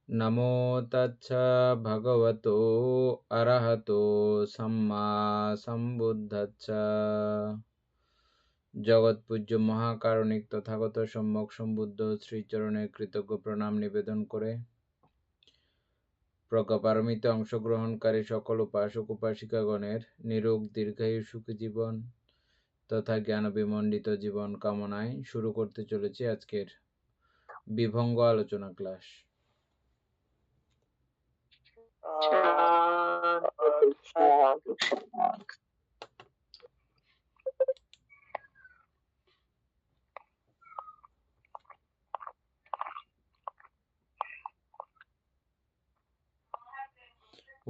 নমো তচ্ছ ভগবতো অরহতো সম্মা সম্বুদ্ধস্স। জগৎপূজ্য মহাকারণিক তথাগত সম্যক সম্বুদ্ধ শ্রীচরণে কৃতজ্ঞ প্রণাম নিবেদন করে প্রজ্ঞাপারমিতে অংশগ্রহণকারী সকল উপাসক উপাসিকাগণের নিরোগ দীর্ঘায়ু সুখী জীবন তথা জ্ঞান বিমণ্ডিত জীবন কামনায় শুরু করতে চলেছি আজকের বিভঙ্গ আলোচনা ক্লাস।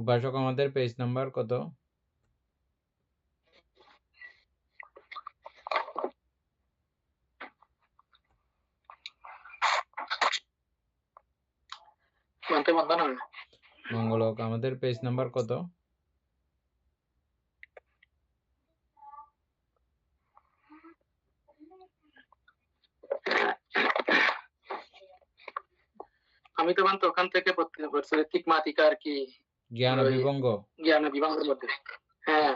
উপাসক আমাদের পেজ নাম্বার কত? মঙ্গলক আমাদের পেজ নাম্বার কত? আমি তো মানতো ওখান থেকে তিকমাতিকা আর কি জ্ঞান বিভঙ্গ মধ্যে। হ্যাঁ,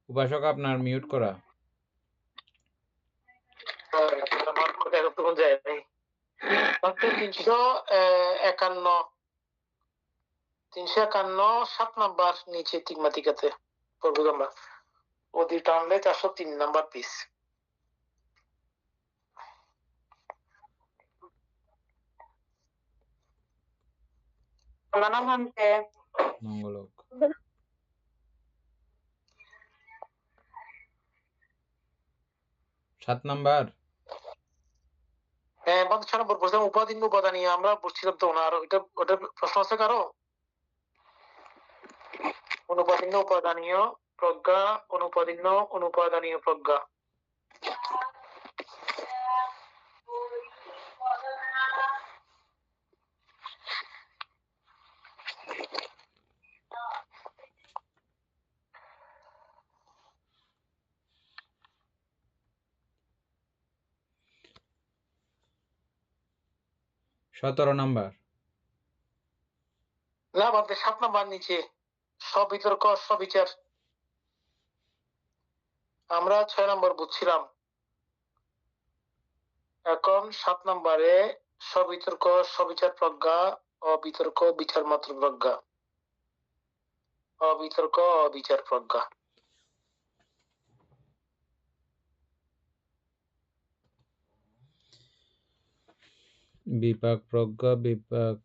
উপাসক আপনার মিউট করা। তখন যায় নাই 351 7 নাম্বার নিচে তিকমাতিকাতে পড়বো আমরা। ওদি টানলে 403 নাম্বার পিস। মঙ্গলক 7 নাম্বার। হ্যাঁ, 6 নম্বর পড়ছিলাম উপাদিন্য উপাদানীয়, আমরা পড়ছিলাম তো না। আর ওটা প্রশ্ন আছে কারো? অনুপাদিন্য উপাদানীয় প্রজ্ঞা, অনুপাদিন্য অনুপাদানীয় প্রজ্ঞা। সতেরো নাম্বার। না, বাদ 7 নাম্বার নিচে সবিতর্ক সবিচার। আমরা 6 নম্বর বুঝছিলাম, এখন 7 নম্বরে সবিতর্ক সবিচার প্রজ্ঞা, অবিতর্ক বিচার মাত্র প্রজ্ঞা, অবিতর্ক অবিচার প্রজ্ঞা। বিপাক প্রজ্ঞা, বিপাক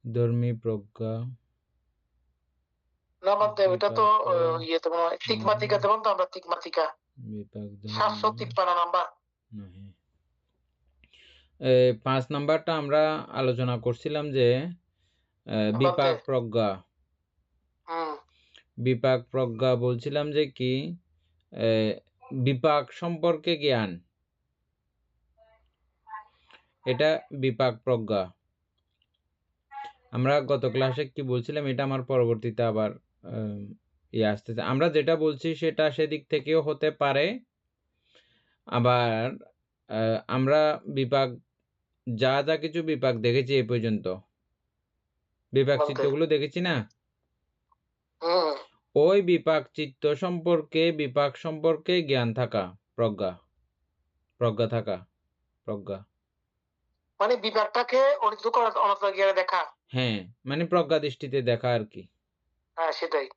ধর্মী প্রজ্ঞা। না বাদ দে, ওটা তো ইয়েতে মনে হয় তিকমাতিকা দেবেন তো, আমরা তিকমাতিকা বিপাক 753 নাম্বার। 5 নাম্বারটা আমরা আলোচনা করছিলাম যে বিপাক প্রজ্ঞা। বিপাক প্রজ্ঞা বলছিলাম যে কি বিপাক সম্পর্কে জ্ঞান, এটা বিপাক প্রজ্ঞা। আমরা গত ক্লাসে কি বলছিলাম, এটা আমার পরবর্তীতে আবার আসতেছে। আমরা যেটা বলছি সেটা সেদিক থেকেও হতে পারে, আবার আমরা বিপাক যা যা কিছু বিপাক দেখেছি এই পর্যন্ত, বিপাক চিত্তগুলো দেখেছি না, ওই বিপাক চিত্ত সম্পর্কে বিপাক সম্পর্কে জ্ঞান থাকা প্রজ্ঞা, প্রজ্ঞা থাকা প্রজ্ঞা, মানে বিপাকটাকে অনন্ত জ্ঞানে দেখা। হ্যাঁ, মানে প্রজ্ঞা দৃষ্টিতে দেখা আর কি। হ্যাঁ, সেটাই।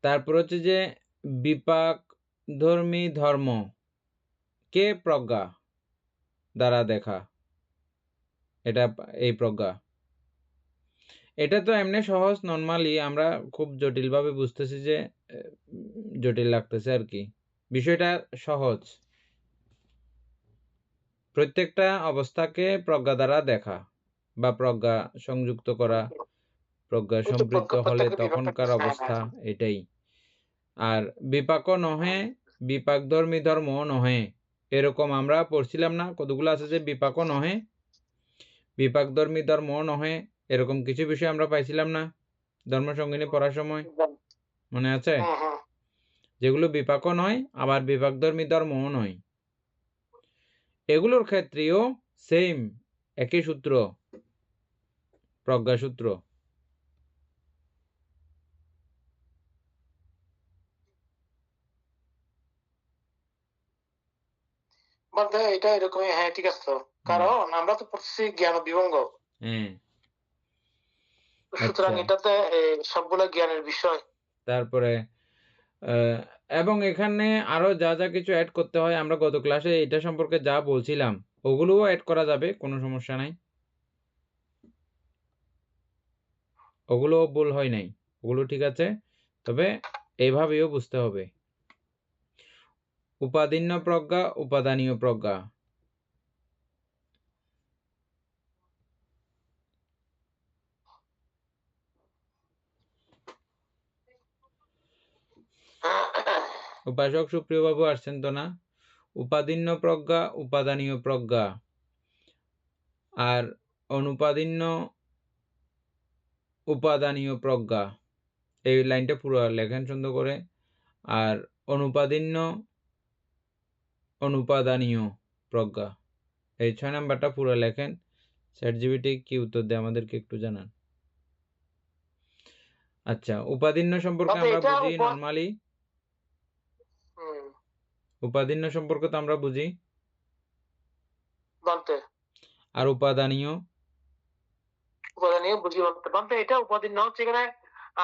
তারপর হচ্ছে যে বিপাক ধর্মী ধর্ম কে প্রজ্ঞা দ্বারা দেখা, এটা এই প্রজ্ঞা। এটা তো এমনি সহজ, নর্মালি আমরা খুব জটিলভাবে বুঝতেছি যে জটিল লাগতেছে আর কি। বিষয়টা সহজ, প্রত্যেকটা অবস্থাকে প্রজ্ঞা দ্বারা দেখা বা প্রজ্ঞা সংযুক্ত করা, প্রজ্ঞা সম্পৃক্ত হলে তখনকার অবস্থা এটাই। আর বিপাকও নহে, বিপাক ধর্মী ধর্মও নহে, এরকম আমরা পড়ছিলাম না কতগুলো আছে যে বিপাকও নহে, বিপাক ধর্মী ধর্মও নহে, এরকম কিছু বিষয় আমরা পাইছিলাম না ধর্মসঙ্গিনী পড়ার সময়, মনে আছে? যেগুলো বিপাকও নয় আবার বিপাক ধর্মী ধর্মও নয়, এগুলোর ক্ষেত্রেও সেম, একই সূত্র, প্রজ্ঞা সূত্র। বলতে এটা এরকমই, হ্যাঁ ঠিক আছে তো, কারণ আমরা তো পড়ছি জ্ঞান বিভঙ্গ, হ্যাঁ, সুতরাং আচ্ছা। এটাতে সবগুলো জ্ঞানের বিষয়। তারপরে এবং এখানে আরো যা যা কিছু অ্যাড করতে হয়, আমরা গত ক্লাসে এটা সম্পর্কে যা বলছিলাম ওগুলোও অ্যাড করা যাবে, কোনো সমস্যা নাই। ওগুলোও ভুল হয় নাই, ওগুলো ঠিক আছে, তবে এইভাবেও বুঝতে হবে। উপাদিন্য প্রজ্ঞা, উপাদানীয় প্রজ্ঞা। উপাসক সুপ্রিয় বাবু আসছেন তো না? উপাদিন্য প্রজ্ঞা, উপাদানীয় প্রজ্ঞা, আর অনুপাদিন্য উপাদানীয় প্রজ্ঞা। এই লাইনটা পুরো লেখেন সুন্দর করে। আর অনুপাদিন্য অনুপাদানীয় প্রজ্ঞা, এই 6 নাম্বারটা পুরো লেখেন। চ্যাটজিপিটি কি উত্তর দেয় আমাদেরকে একটু জানান। আচ্ছা, উপাদিন্য সম্পর্কে বলতে আমরা এটা বুঝি নরমালি, উপাদিন্য সম্পর্কে তো আমরা বুঝি। বলতে আর উপাদানীয়, উপাদানীয় বুঝি বলতে, বলতে এটা উপাদান হচ্ছে এখানে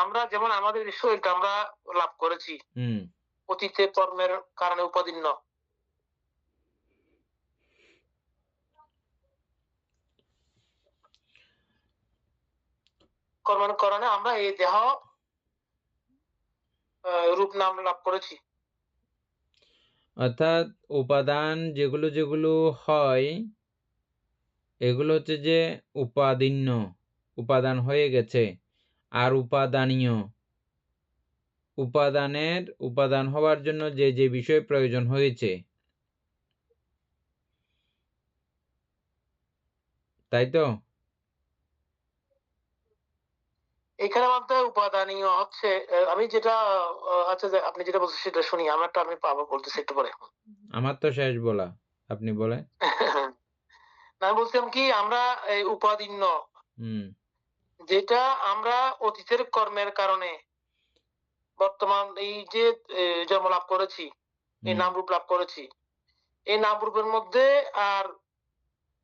আমরা যেমন আমাদের শরীরটা আমরা লাভ করেছি অতীতে কর্মের কারণে উপাদিন্য, কর্মের কারণে আমরা এই দেহ রূপ নাম লাভ করেছি। অর্থাৎ উপাদান যেগুলো যেগুলো হয় এগুলো হচ্ছে যে উপাদিন্য, উপাদান হয়ে গেছে। আর উপাদানীয়, উপাদান হওয়ার জন্য যে যে বিষয় প্রয়োজন হয়েছে, তাই তো? এখানে বলতে উপাদানীয় হচ্ছে আমি যেটা আচ্ছা যে আপনি যেটা বলছেন সেটা শুনি, আমারটা আমি পাবো বলতেছি একটু পরে। আমার তো শেষ বলা, আপনি বলেন। না, আমি বলছিলাম কি আমরা এই উপাদিন্য যেটা আমরা অতীতের কর্মের কারণে বর্তমান এই যে জন্ম লাভ করেছি, এই নাম রূপ লাভ করেছি, এই নাম রূপের মধ্যে আর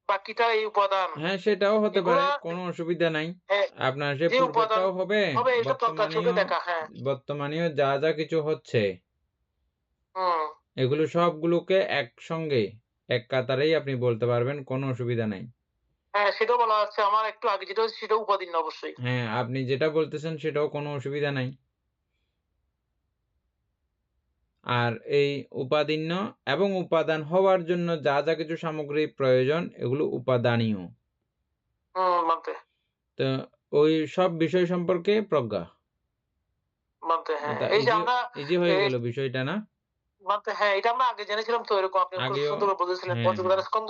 বাকিটা এই উপাদান, হ্যাঁ, সেটাও হতে পারে, এগুলা কোনো অসুবিধা নাই। আপনার সে যে উপাদান পূর্বেরটাও হবে, হবে এটা প্রজ্ঞার চোখে বর্তমানীয় দেখা। হ্যাঁ, বর্তমানীয় যা যা কিছু হচ্ছে এগুলো সবগুলোকে একসঙ্গে এক কাতারেই আপনি বলতে পারবেন, কোনো অসুবিধা নাই। হ্যাঁ সেটাও বলা যাচ্ছে, আমার একটু আগে যেটা হচ্ছে সেটা উপাদিন্য অবশ্যই। হ্যাঁ, আপনি যেটা বলতেছেন সেটাও কোনো অসুবিধা নাই। আর এই উপাদিন্য এবং উপাদান হওয়ার জন্য যা যা কিছু সামগ্রী প্রয়োজন এগুলো উপাদানীয়। মানতে তো ওই সব বিষয় সম্পর্কে প্রজ্ঞা। মানতে হ্যাঁ, তা এই যে আমরা ইজি হয়ে গেল বিষয়টা না? মানতে, হ্যাঁ এটা আমরা আগে জেনেছিলাম তো, এরকম আপনি খুব আগেও, সুন্দর করে বলেছিলেন হ্যাঁ পঞ্চপ্রধান স্কন্ধ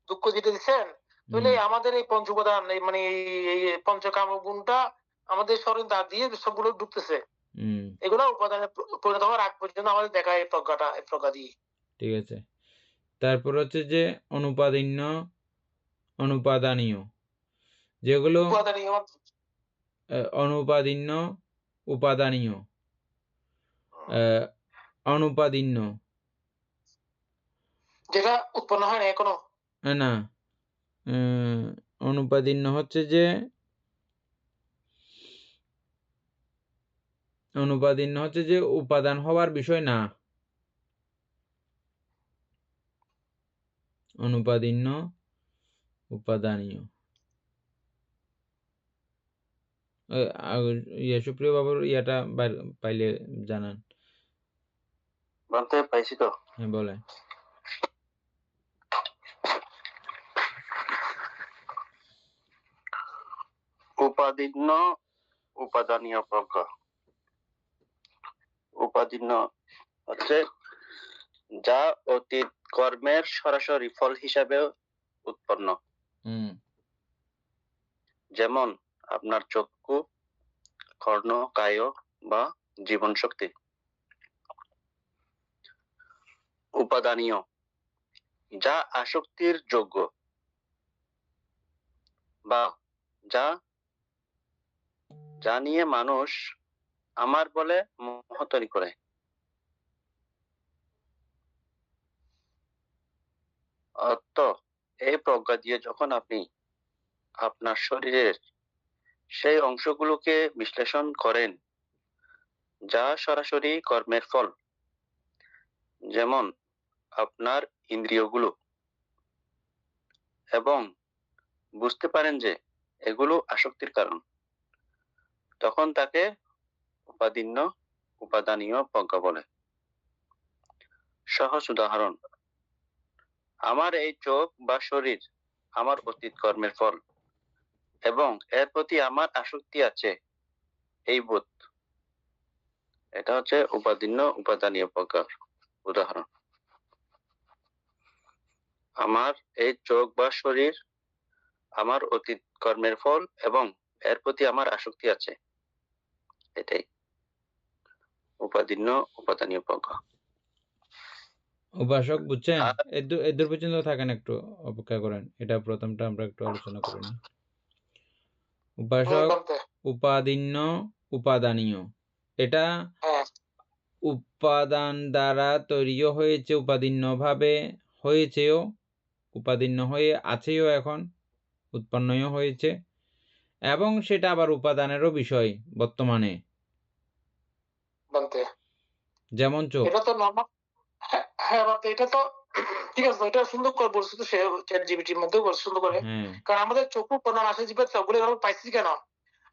দুঃখ যেটা দিচ্ছেন, তাহলে আমাদের এই পঞ্চপ্রধান এই মানে এই পঞ্চকাম গুণটা আমাদের শরীর দাঁত দিয়ে সবগুলো ঢুকতেছে, এগুলো উপাদানে পরিণত হওয়ার আগ পর্যন্ত আমাদের দেখা এই প্রজ্ঞাটা, এই প্রজ্ঞা দিয়ে। ঠিক আছে। তারপর হচ্ছে যে অনুপাদিন্য অনুপাদানীয়, যেগুলো অনুপাদিন্য উপাদানীয়, অনুপাদিন্য যেটা উৎপন্ন হয় না এখনো, না, অনুপাদিন্য হচ্ছে যে উপাদান হওয়ার বিষয় না। অনুপাদিন্য উপাদানীয়, সুপ্রিয় বাবুর ইয়াটা পাইলে জানান। বলতে পাইছি তো, হ্যাঁ বলেন। উপাদিন্য উপাদানীয় প্রজ্ঞা। উপাদিন্য হচ্ছে যা অতীত কর্মের সরাসরি ফল হিসাবে উৎপন্ন, যেমন আপনার চক্ষু, কর্ণ, কায় বা জীবন শক্তি। উপাদানীয় যা আসক্তির যোগ্য, বা যা যা নিয়ে মানুষ আমার বলে মোহ তৈরি করে। অর্থ, এই প্রজ্ঞা দিয়ে যখন আপনি আপনার শরীরের সেই অংশগুলোকে বিশ্লেষণ করেন যা সরাসরি কর্মের ফল, যেমন আপনার ইন্দ্রিয়গুলো, এবং বুঝতে পারেন যে এগুলো আসক্তির কারণ, তখন তাকে উপাদানীয় প্রজ্ঞা বলে। সহজ উদাহরণ, আমার এই চোখ বা শরীর আমার অতীত কর্মের ফল এবং এর প্রতি আমার আসক্তি আছে, এই বোধ, এটা হচ্ছে উপাদানীয় প্রজ্ঞার উদাহরণ। আমার এই চোখ বা শরীর আমার অতীত কর্মের ফল এবং এর প্রতি আমার আসক্তি আছে, এটাই উপাদানীয় প্রজ্ঞা। উপাসক বুঝছেন? এদের পর্যন্ত থাকেন, একটু অপেক্ষা করেন, এটা প্রথমটা আমরা একটু আলোচনা করে নিই। উপাসক, উপাদিন্য, উপাদানীয়, এটা উপাদান দ্বারা তৈরিও হয়েছে, উপাদিন্য ভাবে হয়েছেও, উপাদিন্য হয়ে আছেও, এখন উৎপন্নও হয়েছে, এবং সেটা আবার উপাদানেরও বিষয় বর্তমানে, যেমন চোখ। এটা তো নরমাল। হ্যাঁ, এটা তো ঠিক আছে, এটা সুন্দর করে বলছে তো, সে চ্যাট জিপিটির মধ্যেও বলছে সুন্দর করে। কারণ আমাদের চক্ষু প্রধান আসে জীবের চোখগুলো এভাবে পাইছি কেন?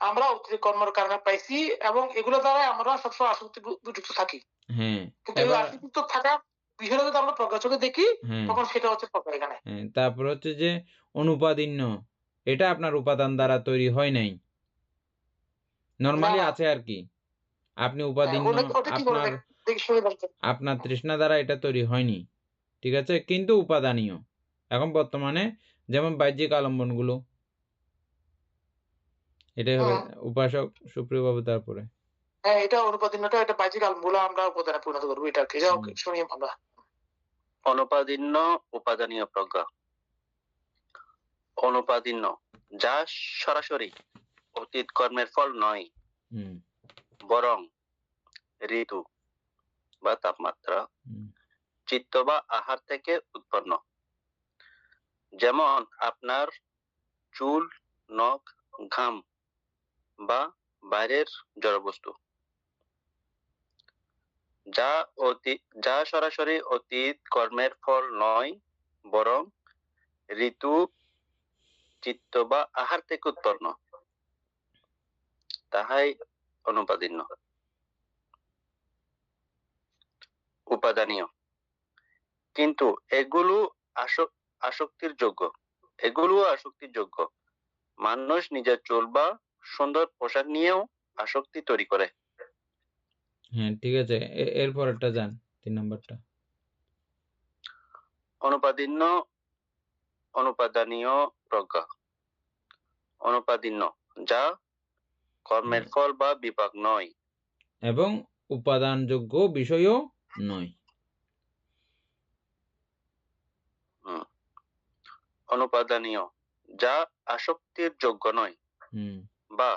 আমরা অতিরিক্ত কর্মের কারণে পাইছি, এবং এগুলো দ্বারা আমরা সবসময় আসক্তি যুক্ত থাকি। কিন্তু এই আসক্তি থাকা বিষয়টা যদি আমরা প্রজ্ঞা চোখে দেখি, তখন সেটা হচ্ছে প্রজ্ঞা এখানে। তারপর হচ্ছে যে অনুপাদিন্য, এটা আপনার উপাদান দ্বারা তৈরি হয় নাই, নরমালি আছে আর কি। আপনি উপাদিন্য, আপনার তৃষ্ণা দ্বারা এটা তৈরি হয়নি, ঠিক আছে, কিন্তু উপাদানীয় এখন বর্তমানে, যেমন বাহ্যিক আলম্বনগুলো, এটাই হবে উপাসক সুপ্রিয় বাবু। তারপরে এটা অনুপাদিন্যটা, এটা বাহ্যিক আলম্বনগুলো আমরা উপাদানে পরিণত করবো, এটাকে যাও শুনি আমরা। অনুপাদিন্য উপাদানীয় প্রজ্ঞা। অনুপাদিন্য, যা সরাসরি অতীত কর্মের ফল নয়, বরং ঋতু বা তাপমাত্রা, চিত্ত বা আহার থেকে উৎপন্ন, যেমন আপনার চুল, নখ, ঘাম বা বাইরের জড়বস্তু, যা সরাসরি অতীত কর্মের ফল নয়, বরং ঋতু, চিত্ত বা আহার থেকে উৎপন্ন, তাহাই অনুপাদিন্য। উপাদানীয়, কিন্তু এগুলো আসক্তির যোগ্য। মানুষ নিজের চুল বা সুন্দর পোশাক নিয়েও আসক্তি তৈরি করে। হ্যাঁ, ঠিক আছে, এরপরটা যান, 3 নম্বরটা। অনুপাদানীয় প্রজ্ঞা। অনুপাদিন্য, যা কর্মের ফল বা বিপাক নয় এবং উপাদানযোগ্য বিষয়ও নয়। অনুপাদানীয়, যা আসক্তির যোগ্য নয় বা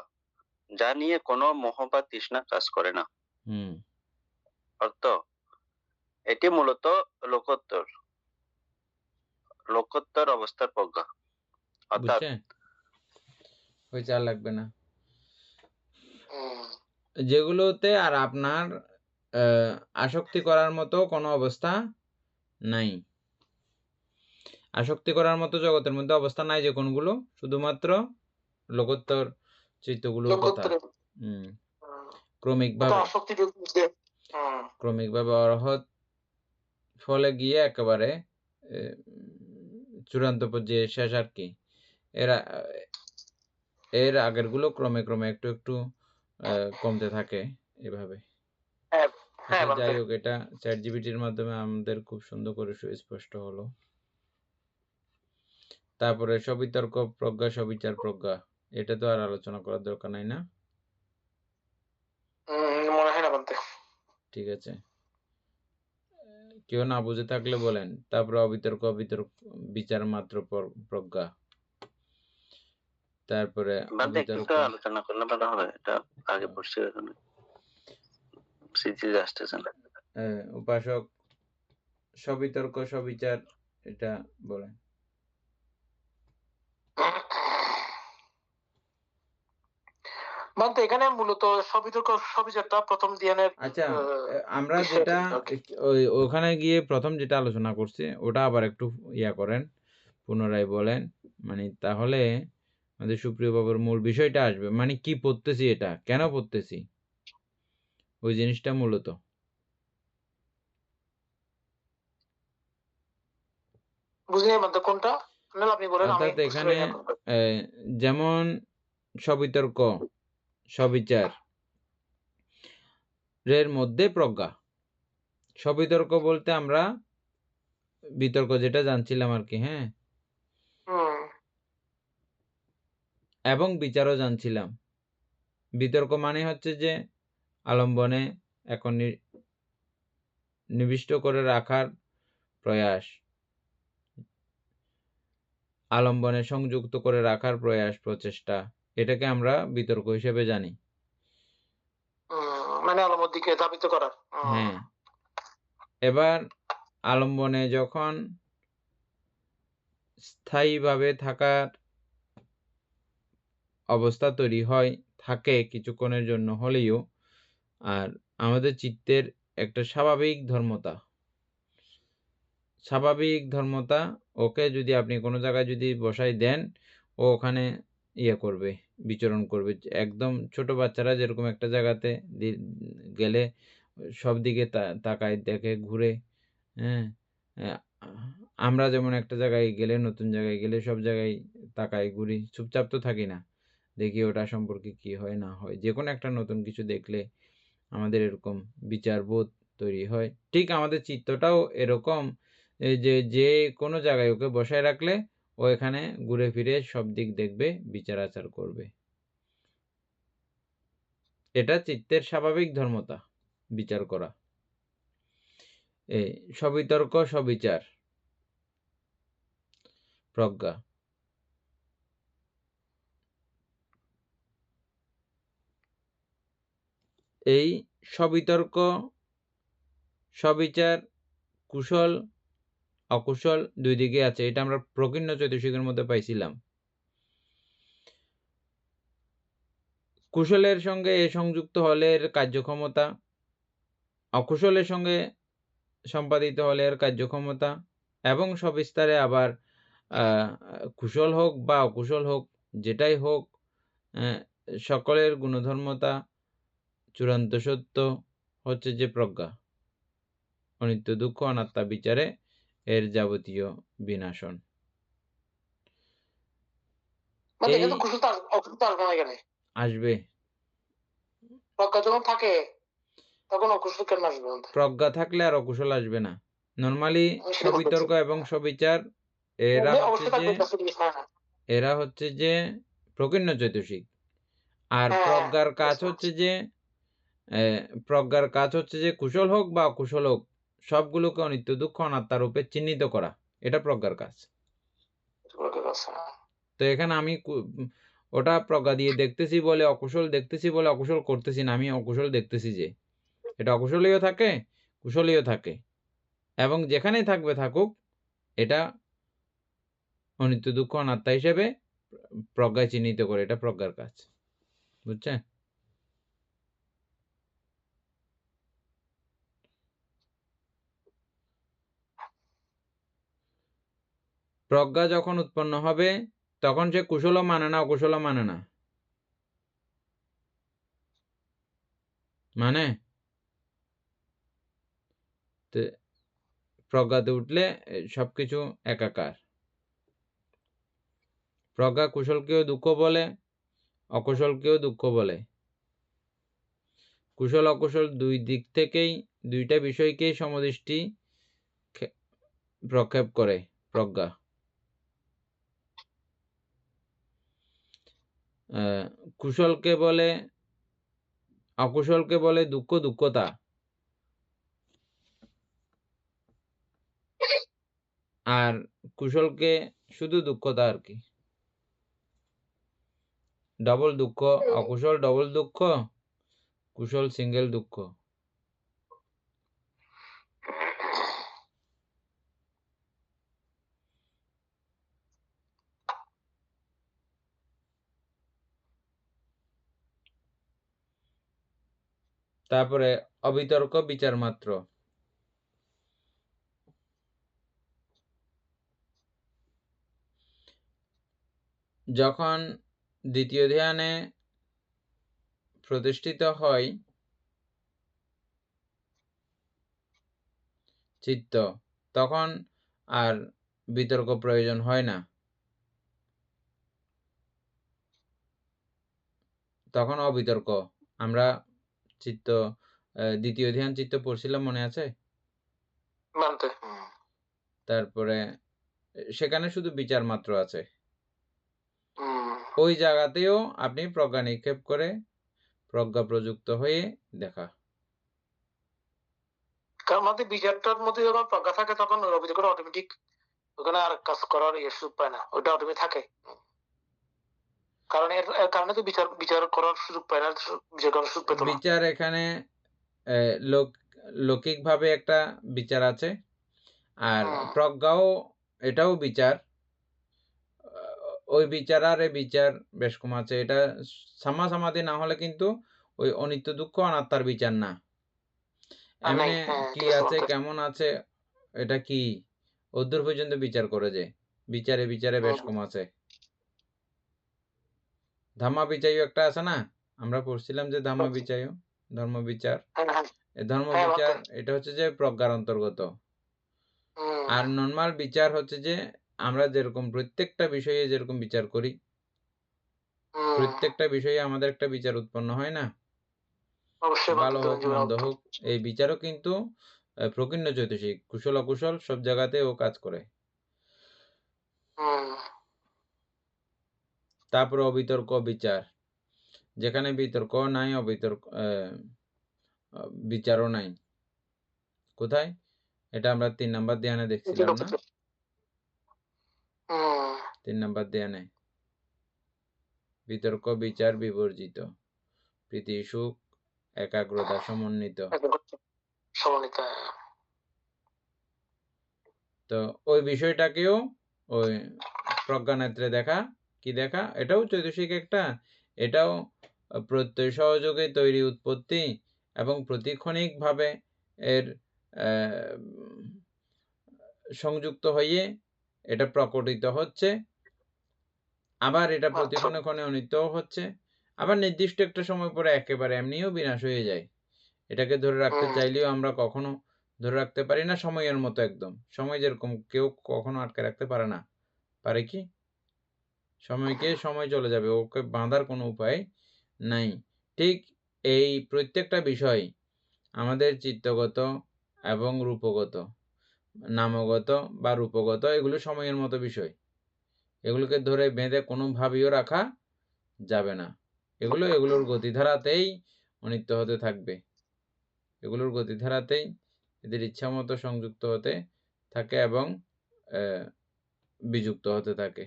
যা নিয়ে কোনো মোহ বা তৃষ্ণা কাজ করে না। অর্থ, এটি মূলত লোকোত্তর অবস্থার প্রজ্ঞা। অর্থাৎ ওই চাল লাগবে না, যেগুলোতে আর আপনার আসক্তি করার মতো কোনো অবস্থা নাই, আসক্তি করার মতো জগতের মধ্যে অবস্থা নাই, যে কোনগুলো শুধুমাত্র লোকোত্তর চিত্তগুলোর কথা। ক্রমিকভাবে অরহত ফলে গিয়ে একেবারে চূড়ান্ত পর্যায়ে শেষ আর কি। এর আগের গুলো ক্রমে ক্রমে একটু একটু কমতে থাকে এভাবে। যাই হোক, এটা চ্যাট জিপিটির মাধ্যমে আমাদের খুব সুন্দর করে সুস্পষ্ট হলো। তারপরে সবিতর্ক প্রজ্ঞা, সবিচার প্রজ্ঞা, এটা তো আর আলোচনা করার দরকার নাই না? ঠিক আছে, কেউ না বুঝে থাকলে বলেন। তারপরে অবিতর্ক বিচার মাত্র প্রজ্ঞা, তারপরে বাদ একটু অবিতর্ক, আলোচনা করলে ভালো হবে, এটা আগে পড়ছি এখানে স্মৃতিতে আসতেছে না। উপাসক, সবিতর্ক, সবিচার, এটা বলেন। মানে এখানে মূলত সবিতর্ক সবিচারটা প্রথম ধ্যানের আচ্ছা, আমরা যেটা ওখানে গিয়ে প্রথম যেটা আলোচনা করছি ওটা আবার একটু ইয়া করেন, পুনরায় বলেন, মানে তাহলে আমাদের সুপ্রিয় বাবুর মূল বিষয়টা আসবে, মানে কি পড়তেছি, এটা কেন পড়তেছি, ওই জিনিসটা মূলত। বুঝিনি মানে কোনটা, আপনি বলেন, আমি অর্থাৎ বুঝতে এখানে পারি না। যেমন সবিতর্ক, সবিচার এর মধ্যে প্রজ্ঞা। সবিতর্ক বলতে আমরা বিতর্ক যেটা জানছিলাম আর কি, হ্যাঁ, এবং বিচারও জানছিলাম। বিতর্ক মানে হচ্ছে যে আলম্বনে এখন নিবিষ্ট করে রাখার প্রয়াস, আলম্বনে সংযুক্ত করে রাখার প্রয়াস, প্রচেষ্টা, এটাকে আমরা বিতর্ক হিসেবে জানি। মানে আলম্বর দিকে ধাবিত করা। হ্যাঁ, এবার আলম্বনে যখন স্থায়ীভাবে থাকার অবস্থা তৈরি হয়, থাকে কিছুক্ষণের জন্য হলেও, আর আমাদের চিত্তের একটা স্বাভাবিক ধর্মতা, ওকে যদি আপনি কোনো জায়গায় যদি বসাই দেন, ও ওখানে ইয়ে করবে, বিচরণ করবে। একদম ছোট বাচ্চারা যেরকম একটা জায়গাতে গেলে সব দিকে তাকায়, দেখে, ঘুরে, হ্যাঁ, আমরা যেমন একটা জায়গায় গেলে, নতুন জায়গায় গেলে সব জায়গায় তাকাই, ঘুরি, চুপচাপ তো থাকি না, দেখি ওটা সম্পর্কে কি হয় না হয়। যে কোনো একটা নতুন কিছু দেখলে আমাদের এরকম বিচারবোধ তৈরি হয়। ঠিক আমাদের চিত্তটাও এরকম, যে কোনো জায়গায় ওকে বসায় রাখলে ও এখানে ঘুরে ফিরে সব দিক দেখবে, বিচার আচার করবে। এটা চিত্তের স্বাভাবিক ধর্মতা, বিচার করা। সবিতর্ক, সবিচার, প্রজ্ঞা। এই সবিতর্ক, সবিচার, কুশল অকুশল দুই দিকে আছে। এটা আমরা প্রকীর্ণ চৈতসিকের মধ্যে পাইছিলাম। কুশলের সঙ্গে এ সংযুক্ত হলে এর কার্যক্ষমতা, অকুশলের সঙ্গে সম্পাদিত হলে এর কার্যক্ষমতা, এবং সবিস্তারে আবার কুশল হোক বা অকুশল হোক, যেটাই হোক, সকলের গুণধর্মতা, চূড়ান্ত সত্য হচ্ছে যে প্রজ্ঞা, অনিত্য দুঃখ অনাত্মা বিচারে এর যাবতীয় বিনাশন। আসবে প্রজ্ঞা যখন থাকে তখন অকুশল কেন আসবে? প্রজ্ঞা থাকলে আর অকুশল আসবে না। নরমালি সবিতর্ক এবং সবিচার এরা হচ্ছে যে প্রকীর্ণ চৈতসিক, আর প্রজ্ঞার কাজ হচ্ছে যে কুশল হোক বা অকুশল হোক, সবগুলোকে অনিত্য দুঃখ অনাত্মা রূপে চিহ্নিত করা, এটা প্রজ্ঞার কাজ। তো এখানে আমি ওটা প্রজ্ঞা দিয়ে দেখতেছি বলে, অকুশল দেখতেছি বলে অকুশল করতেছি না, আমি অকুশল দেখতেছি যে এটা অকুশলীয় থাকে, কুশলীয় থাকে, এবং যেখানেই থাকবে থাকুক, এটা অনিত্য দুঃখ অনাত্মা হিসেবে প্রজ্ঞায় চিহ্নিত করে, এটা প্রজ্ঞার কাজ। বুঝছেন? প্রজ্ঞা যখন উৎপন্ন হবে তখন সে কুশলও মানে না, অকুশলও মানে না। মানে প্রজ্ঞাতে উঠলে সবকিছু একাকার। প্রজ্ঞা কুশলকেও দুঃখ বলে, অকুশলকেও দুঃখ বলে। কুশল অকুশল দুই দিক থেকেই, দুইটা বিষয়কেই সমদৃষ্টি প্রক্ষেপ করে প্রজ্ঞা। কুশলকে বলে, অকুশলকে বলে দুঃখ, দুঃখতা, আর কুশলকে শুধু দুঃখতা আর কি। ডবল দুঃখ, অকুশল ডবল দুঃখ, কুশল সিঙ্গেল দুঃখ। তারপরে অবিতর্ক বিচার মাত্র। যখন দ্বিতীয় ধ্যানে প্রতিষ্ঠিত হয় চিত্ত, তখন আর বিতর্ক প্রয়োজন হয় না, তখন অবিতর্ক। আমরা চিত্ত দ্বিতীয় ধ্যান চিত্ত পড়ছিলাম, মনে আছে? তারপরে সেখানে শুধু বিচার মাত্র আছে। ওই জায়গাতেও আপনি প্রজ্ঞা নিক্ষেপ করে প্রজ্ঞা প্রযুক্ত হয়ে দেখা। কারণ মধ্যে বিচারটার মধ্যে যখন প্রজ্ঞা থাকে তখন অবিতর্ক অটোমেটিক ওখানে আর কাজ করার সুযোগ পায় না, ওটা অটোমেটিক থাকে। কারণ এর কারণে তো বিচার করার সুযোগ পায় না, বিচার করার সুযোগ পেত না। বিচার এখানে লৌকিকভাবে একটা বিচার আছে, আর প্রজ্ঞাও এটাও বিচার। ওই বিচার আর এই বিচার বেশ কম আছে। এটা সামাধি না হলে কিন্তু ওই অনিত্য দুঃখ অনাত্মার বিচার না। এমনি কি আছে কেমন আছে এটা কি অদূর পর্যন্ত বিচার করে, যে বিচারে বিচারে বেশ কম আছে। ধাম্মা বিচারও একটা আছে না, আমরা পড়ছিলাম যে ধাম্মা বিচার, ধর্ম বিচার। ধর্ম বিচার এটা হচ্ছে যে প্রজ্ঞার অন্তর্গত। আর নরমাল বিচার হচ্ছে যে আমরা যেরকম প্রত্যেকটা বিষয়ে যেরকম বিচার করি, প্রত্যেকটা বিষয়ে আমাদের একটা বিচার উৎপন্ন হয় না, ভালো হোক মন্দ হোক। এই বিচারও কিন্তু প্রকীর্ণ চৈতসিক, কুশল অকুশল সব জায়গাতে ও কাজ করে। তারপর অবিতর্ক বিচার, যেখানে বিতর্ক নাই, অবিতর্ক বিচারও নাই। কোথায়? এটা আমরা 3 নাম্বার ধ্যানে দেখছিলাম না? 3 নাম্বার ধ্যানে বিতর্ক বিচার বিবর্জিত, প্রীতি সুখ একাগ্রতা সমন্বিত। তো ওই বিষয়টাকেও ওই প্রজ্ঞানেত্রে দেখা। কি দেখা? এটাও চৈতসিক একটা, এটাও প্রত্যয় সহযোগে তৈরি উৎপত্তি এবং প্রতিক্ষণিকভাবে এর সংযুক্ত হয়ে এটা প্রকটিত হচ্ছে, আবার এটা প্রতিক্ষণে ক্ষণে অনিত্যও হচ্ছে, আবার নির্দিষ্ট একটা সময় পরে একেবারে এমনিও বিনাশ হয়ে যায়। এটাকে ধরে রাখতে চাইলেও আমরা কখনো ধরে রাখতে পারি না, সময়ের মতো একদম। সময় যেরকম কেউ কখনো আটকে রাখতে পারে না, পারে কি? সময়কে সময় চলে যাবে, ওকে বাঁধার কোনো উপায় নাই। ঠিক এই প্রত্যেকটা বিষয় আমাদের চিত্তগত এবং রূপগত, নামগত বা রূপগত, এগুলো সময়ের মতো বিষয়। এগুলোকে ধরে বেঁধে কোনোভাবেও রাখা যাবে না। এগুলোর গতিধারাতেই অনিত্য হতে থাকবে, এগুলোর গতিধারাতেই এদের ইচ্ছা মতো সংযুক্ত হতে থাকে এবং বিযুক্ত হতে থাকে।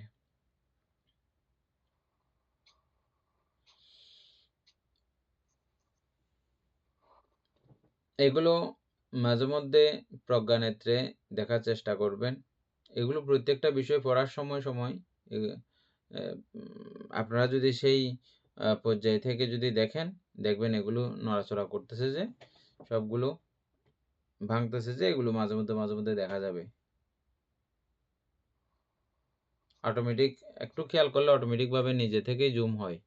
এগুলো মাঝে মধ্যে প্রজ্ঞানেত্রে দেখার চেষ্টা করবেন। এগুলো প্রত্যেকটা বিষয় পড়ার সময় আপনারা যদি সেই পর্যায় থেকে যদি দেখেন, দেখবেন এগুলো নড়াচড়া করতেছে, যে সবগুলো ভাঙতেছে, যে এগুলো মাঝে মধ্যে দেখা যাবে। অটোমেটিক একটু খেয়াল করলে অটোমেটিকভাবে নিজে থেকেই জুম হয়,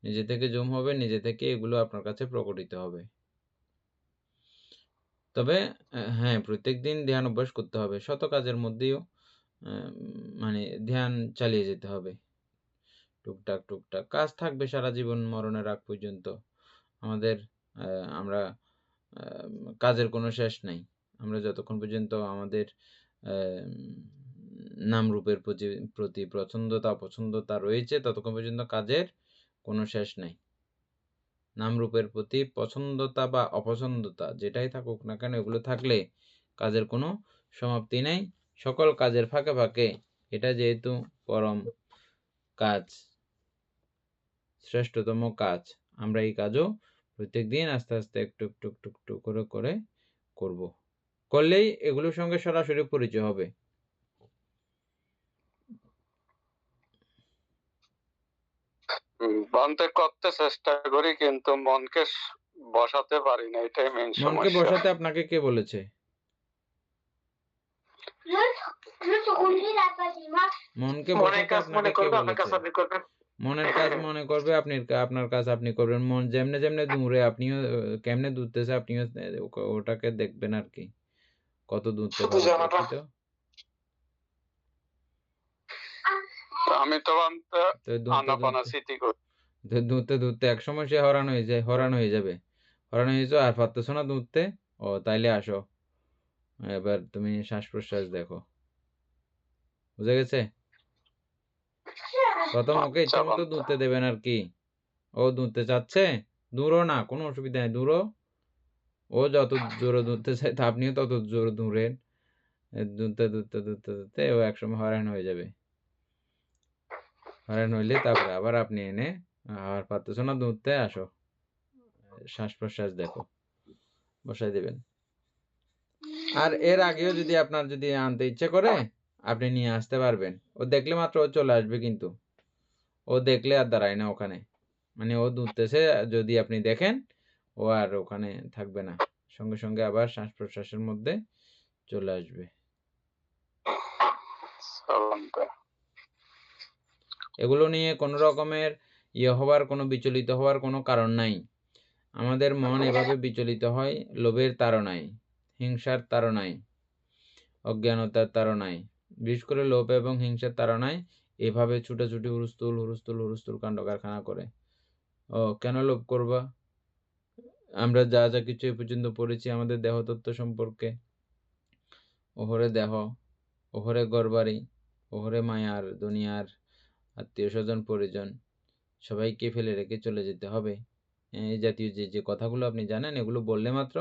নিজে থেকে জুম হবে, নিজে থেকে এগুলো আপনার কাছে প্রকটিত হবে। তবে হ্যাঁ, প্রত্যেক দিন ধ্যান অভ্যাস করতে হবে। শত কাজের মধ্যেও মানে ধ্যান চালিয়ে যেতে হবে। টুকটাক কাজ থাকবে সারা জীবন, মরণের আগ পর্যন্ত আমাদের। আমরা কাজের কোনো শেষ নাই। আমরা যতক্ষণ পর্যন্ত আমাদের নাম রূপের প্রতি অপছন্দতা রয়েছে, ততক্ষণ পর্যন্ত কাজের কোনো শেষ নাই। নাম রূপের প্রতি পছন্দতা বা অপছন্দতা যেটাই থাকুক না কেন, এগুলো থাকলে কাজের কোনো সমাপ্তি নেই। সকল কাজের ফাঁকে ফাঁকে এটা যেহেতু পরম কাজ, শ্রেষ্ঠতম কাজ। আমরা এই কাজও প্রত্যেকদিন আস্তে আস্তে একটু একটু একটু একটু করে করে করব। করলেই এগুলোর সঙ্গে সরাসরি পরিচয় হবে। বন্ধ করতে চেষ্টা করি, কিন্তু মনকে বসাতে পারি না, এটাই মেইন মনকে সমস্যা। বসাতে আপনাকে কে বলেছে? মনকে মনের বসাতে কাজ মনে আপনাকে কে করবে, আপনার কাজ বলেছে? আপনি করবেন। মনের কাজ মনে করবে, আপনার কাজ আপনি করবেন। মন যেমনে যেমনে দূরে, আপনিও কেমনে দূরতেছে আপনিও ওটাকে দেখবেন আর কি, কত দূরতে শুধু পারে। জানাটা দেখি তো। আমি তো তো দূরতে আনাপানাসিটি করি। দূরতে দূরতে একসময় সে হরান হয়ে যাবে। হরান হয়ে যাও আর পারতেছো না দূরতে। ও তাইলে আসো, এবার তুমি শ্বাস প্রশ্বাস দেখো। বুঝে গেছে? প্রথম ওকে ইচ্ছা মতো দূরতে দেবেন আর কি। ও দূরতে চাচ্ছে, দূরও না, কোনো অসুবিধা নেই, দূরও। ও যত জোরে দূরতে চায় তা আপনিও তত জোরে দূরেন। দূরতে দূরতে দূরতে দূরতে ও একসময় হয়রান হয়ে যাবে। হয়রান হইলে তারপরে আবার আপনি এনে, আর পারতেছো না দূরতে, আসো, শ্বাস প্রশ্বাস দেখো, বসাই দেবেন। আর এর আগেও যদি আপনার যদি আনতে ইচ্ছে করে আপনি নিয়ে আসতে পারবেন। ও দেখলে মাত্র ও চলে আসবে, কিন্তু ও দেখলে আর দাঁড়ায় না ওখানে। মানে ও দূরতেছে যদি আপনি দেখেন, ও আর ওখানে থাকবে না, সঙ্গে সঙ্গে আবার শ্বাস প্রশ্বাসের মধ্যে চলে আসবে। এগুলো নিয়ে কোনো রকমের হওয়ার, কোনো বিচলিত হওয়ার কোনো কারণ নাই। আমাদের মন এভাবে বিচলিত হয় লোভের তাড়নায়, হিংসার তাড়নায়, অজ্ঞানতার তাড়নায়। বিশেষ করে লোভ এবং হিংসার তাড়নায় এভাবে ছুটাছুটি, হুরুস্থুল হুরুস্থুল হুরুস্থুল কাণ্ড কারখানা করে। ও কেন লোভ করবা? আমরা যা যা কিছু এ পর্যন্ত পড়েছি আমাদের দেহতত্ত্ব সম্পর্কে, ওহরে দেহ, ওহরে ঘরবাড়ি, ওহরে মায়ার দুনিয়ার আত্মীয় স্বজন পরিজন সবাইকে ফেলে রেখে চলে যেতে হবে। এই জাতীয় যে কথাগুলো আপনি জানেন, এগুলো বললে মাত্র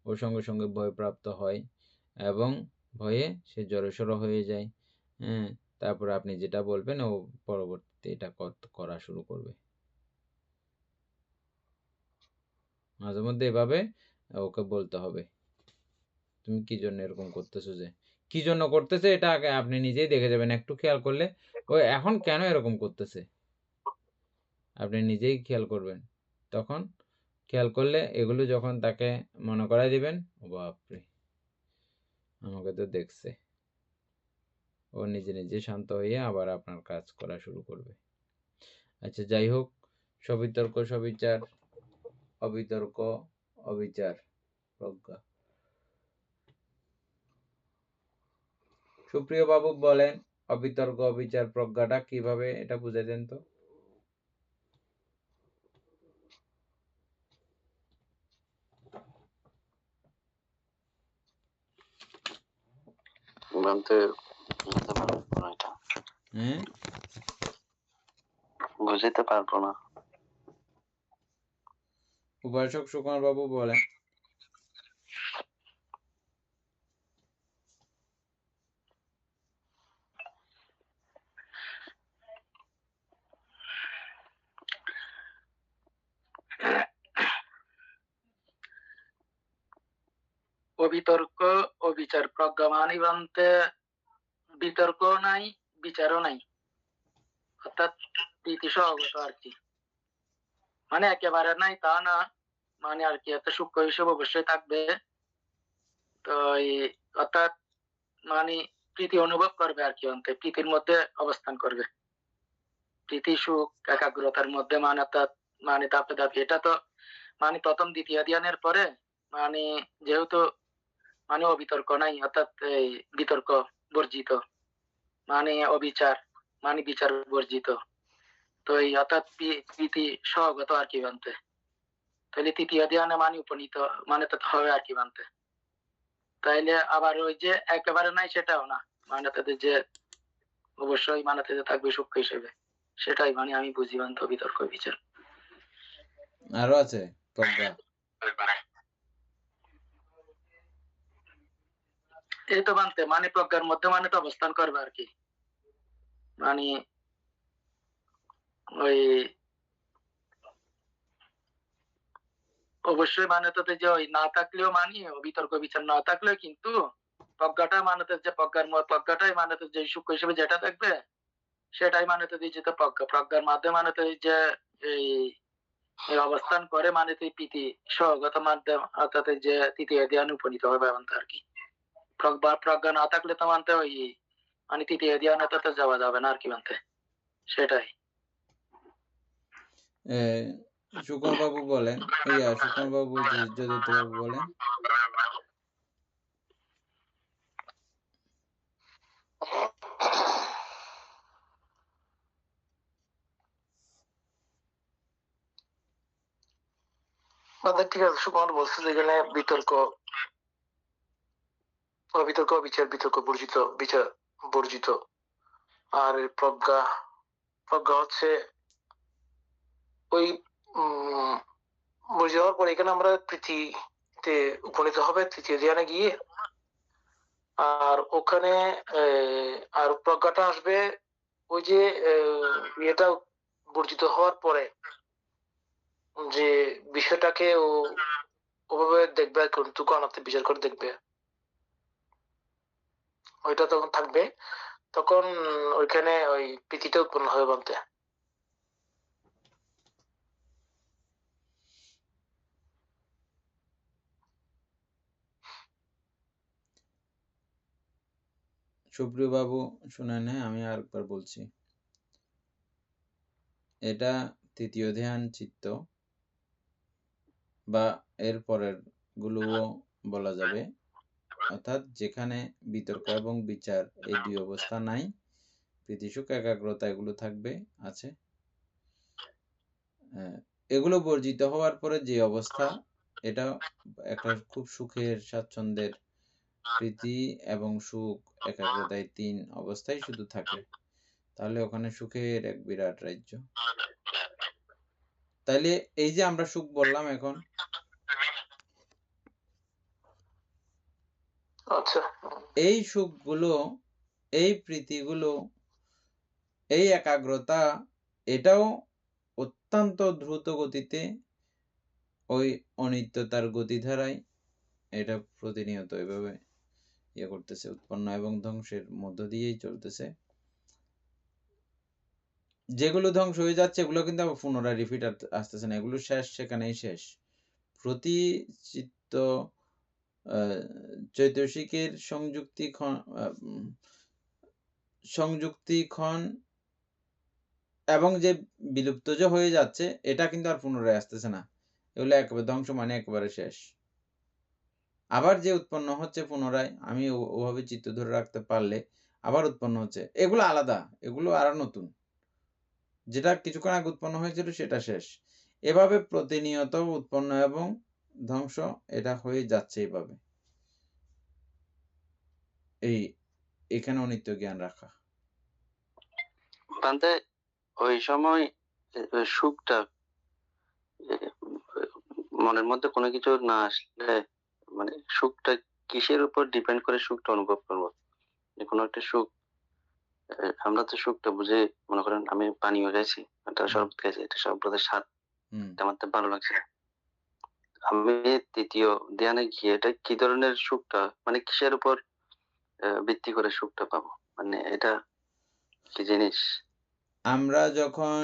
ও সঙ্গে সঙ্গে ভয়প্রাপ্ত হয় এবং ভয়ে সে জড়সড় হয়ে যায়। হ্যাঁ, তারপর আপনি যেটা বলবেন ও পরবর্তীতে এটা করা শুরু করবে। মাঝে মধ্যে এভাবে ওকে বলতে হবে, তুমি কি জন্য এরকম করতেছো, যে কি জন্য করতেছে এটা আগে আপনি নিজেই দেখে যাবেন। একটু খেয়াল করলে ও এখন কেন এরকম করতেছে আপনি নিজেই খেয়াল করবেন। তখন খেয়াল করলে এগুলো যখন তাকে মনে করাই দিবেন, ও বাপরে, আমাকে তো দেখছে, ও নিজে নিজে শান্ত হয়ে আবার আপনার কাজ করা শুরু করবে। আচ্ছা, যাই হোক, সবিতর্ক সবিচার, অবিতর্ক অবিচার, প্রজ্ঞা। সুপ্রিয় বাবু বলেন, অবিতর্ক অবিচার প্রজ্ঞাটা কিভাবে, এটা বুঝাই দেন তো। বুঝতে পারবো না। উপাসক সুকুমার বাবু বলেন। অবিতর্ক অবিচার প্রজ্ঞা মানিবান্তে বিতর্ক নাই, বিচারও নাই, অর্থাৎ প্রীতি সহগত আর কি। মানে একেবারে নাই তা না, মানে আর কি একটা সূক্ষ্ম হিসেবে অবশ্যই থাকবে। তো অর্থাৎ মানে প্রীতি অনুভব করবে আর কি, অন্তে প্রীতির মধ্যে অবস্থান করবে, প্রীতি সুখ একাগ্রতার মধ্যে, মানে অর্থাৎ মানে ধাপে ধাপে। এটা তো মানে প্রথম দ্বিতীয় ধ্যানের পরে মানে যেহেতু মানে অবিতর্ক নাই, অর্থাৎ এই বিতর্ক বর্জিত, মানে অবিচার মানে বিচার বর্জিত, তো এই অর্থাৎ প্রীতি সহগত আর কি বানতে, তাহলে তৃতীয় ধ্যানে মানে উপনীত মানে তো হবে আর কি বানতে। তাইলে আবার ওই যে একেবারে নাই সেটাও না, মানে তাদের যে অবশ্যই মানে থাকবে সূক্ষ্ম হিসেবে, সেটাই মানে আমি বুঝি বান্ত বিতর্ক বিচার। আরো আছে প্রজ্ঞা। এই তো বানতে মানে প্রজ্ঞার মধ্যে মানে তো অবস্থান করবে আর কি, মানে ওই অবশ্যই মান্যতাতে যে ওই না থাকলেও মানি, বিতর্ক বিচার না থাকলেও কিন্তু প্রজ্ঞাটা মান্যতার যে প্রজ্ঞাটাই মান্যতার যে সূক্ষ্ম হিসেবে যেটা থাকবে সেটাই মান্যতা দিয়ে যেতে প্রজ্ঞার মাধ্যমে মান্যতা যে এই এই অবস্থান করে মান্যতা প্রীতি সহগত মাধ্যম অর্থাৎ যে তৃতীয় ধ্যান উপনীত হবে এমনটা আর কি। প্রজ্ঞা না থাকলে তো মানতে ওই মানে তৃতীয় ধ্যানতাতে যাওয়া যাবে না আর কি মানতে, সেটাই। সুকুমার বাবু বলেন, সুকুমার বাবু বলতে যদুর্থ বাবু বলেন। ঠিক আছে, সুকুমার বলছে যে এখানে বিতর্ক অবিচার, বিতর্ক বর্জিত, বিচার বর্জিত। আর প্রজ্ঞা হচ্ছে ওই বুঝে যাওয়ার পর এখানে আমরা প্রীতিতে উপনীত হবে তৃতীয় ধ্যানে গিয়ে। আর ওখানে আর প্রজ্ঞাটা আসবে ওই যে এটা বর্জিত হওয়ার পরে, যে বিষয়টাকে ও ওভাবে দেখবে, কিন্তু আনাতে বিচার করে দেখবে, ওইটা তখন থাকবে। তখন ওইখানে ওই প্রীতিটা উৎপন্ন হবে বলতে। সুপ্রিয় বাবু শুনে নেয়, আমি আরেকবার বলছি। এটা তৃতীয় ধ্যান চিত্ত বা এর পরের গুলোও বলা যাবে, অর্থাৎ যেখানে বিতর্ক এবং বিচার এই দুই অবস্থা নাই, প্রীতিসুখ একাগ্রতা এগুলো থাকবে, আছে। এগুলো বর্জিত হওয়ার পরে যে অবস্থা, এটা একটা খুব সুখের স্বাচ্ছন্দ্যের প্রীতি এবং সুখ একাগ্রতায় তিন অবস্থায় শুধু থাকে, তাহলে ওখানে সুখের এক বিরাট রাজ্য। তাইলে এই যে আমরা সুখ বললাম এখন, আচ্ছা, এই সুখগুলো, এই প্রীতিগুলো, এই একাগ্রতা, এটাও অত্যন্ত দ্রুত গতিতে ওই অনিত্যতার গতিধারায় এটা প্রতিনিয়ত এভাবে ইয়ে করতেছে, উৎপন্ন এবং ধ্বংসের মধ্য দিয়েই চলতেছে। যেগুলো ধ্বংস হয়ে যাচ্ছে এগুলো কিন্তু আবার পুনরায় রিপিট আসতেছে না, এগুলো শেষ সেখানেই শেষ। প্রতি চিত্ত চৈতসিকের সংযুক্তিক্ষণ এবং যে বিলুপ্ত যে হয়ে যাচ্ছে, এটা কিন্তু আর পুনরায় আসতেছে না, এগুলো একেবারে ধ্বংস, মানে একেবারে শেষ। আবার যে উৎপন্ন হচ্ছে পুনরায়, আমি ওভাবে চিত্ত ধরে রাখতে পারলে আবার উৎপন্ন হচ্ছে, এগুলো আলাদা, এগুলো আরো নতুন। যেটা কিছুক্ষণ আগে উৎপন্ন হয়েছিল সেটা শেষ। এভাবে প্রতিনিয়ত উৎপন্ন এবং ধ্বংস এটা হয়ে যাচ্ছে এইভাবে। এখানে অনিত্য জ্ঞান রাখা। বান্দে ওই সময় সুখটা মনের মধ্যে কোনো কিছু না আসলে, মানে সুখটা কিসের উপর ডিপেন্ড করে সুখটা অনুভব করবো? কোনো একটা সুখ, আমরা তো সুখটা বুঝে, মনে করেন আমি পানীয় খাইছি, একটা শরবত খাইছি, এটা শরবতের স্বাদ, আমার তো ভালো লাগছে। আমি তৃতীয় ধ্যানে গিয়ে এটা কি ধরনের সুখটা, মানে কিসের উপর ভিত্তি করে সুখটা পাবো, মানে এটা কি জিনিস? আমরা যখন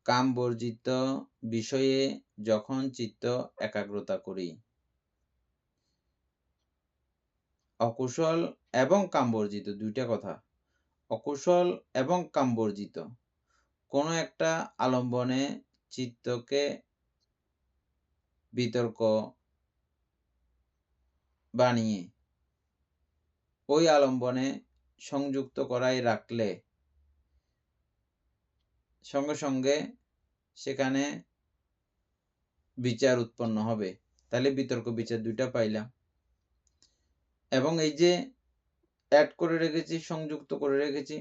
কামবর্জিত বিষয়ে যখন চিত্ত একাগ্রতা করি, অকুশল এবং কামবর্জিত দুইটা কথা, অকুশল এবং কামবর্জিত কোনো একটা আলম্বনে চিত্তকে বিতর্ক বানিয়ে ওই আলম্বনে সংযুক্ত করাই রাখলে সঙ্গে সঙ্গে সেখানে বিচার উৎপন্ন হবে। তাহলে বিতর্ক বিচার দুইটা পাইলাম। এবং এই যে অ্যাড করে রেখেছি, সংযুক্ত করে রেখেছি,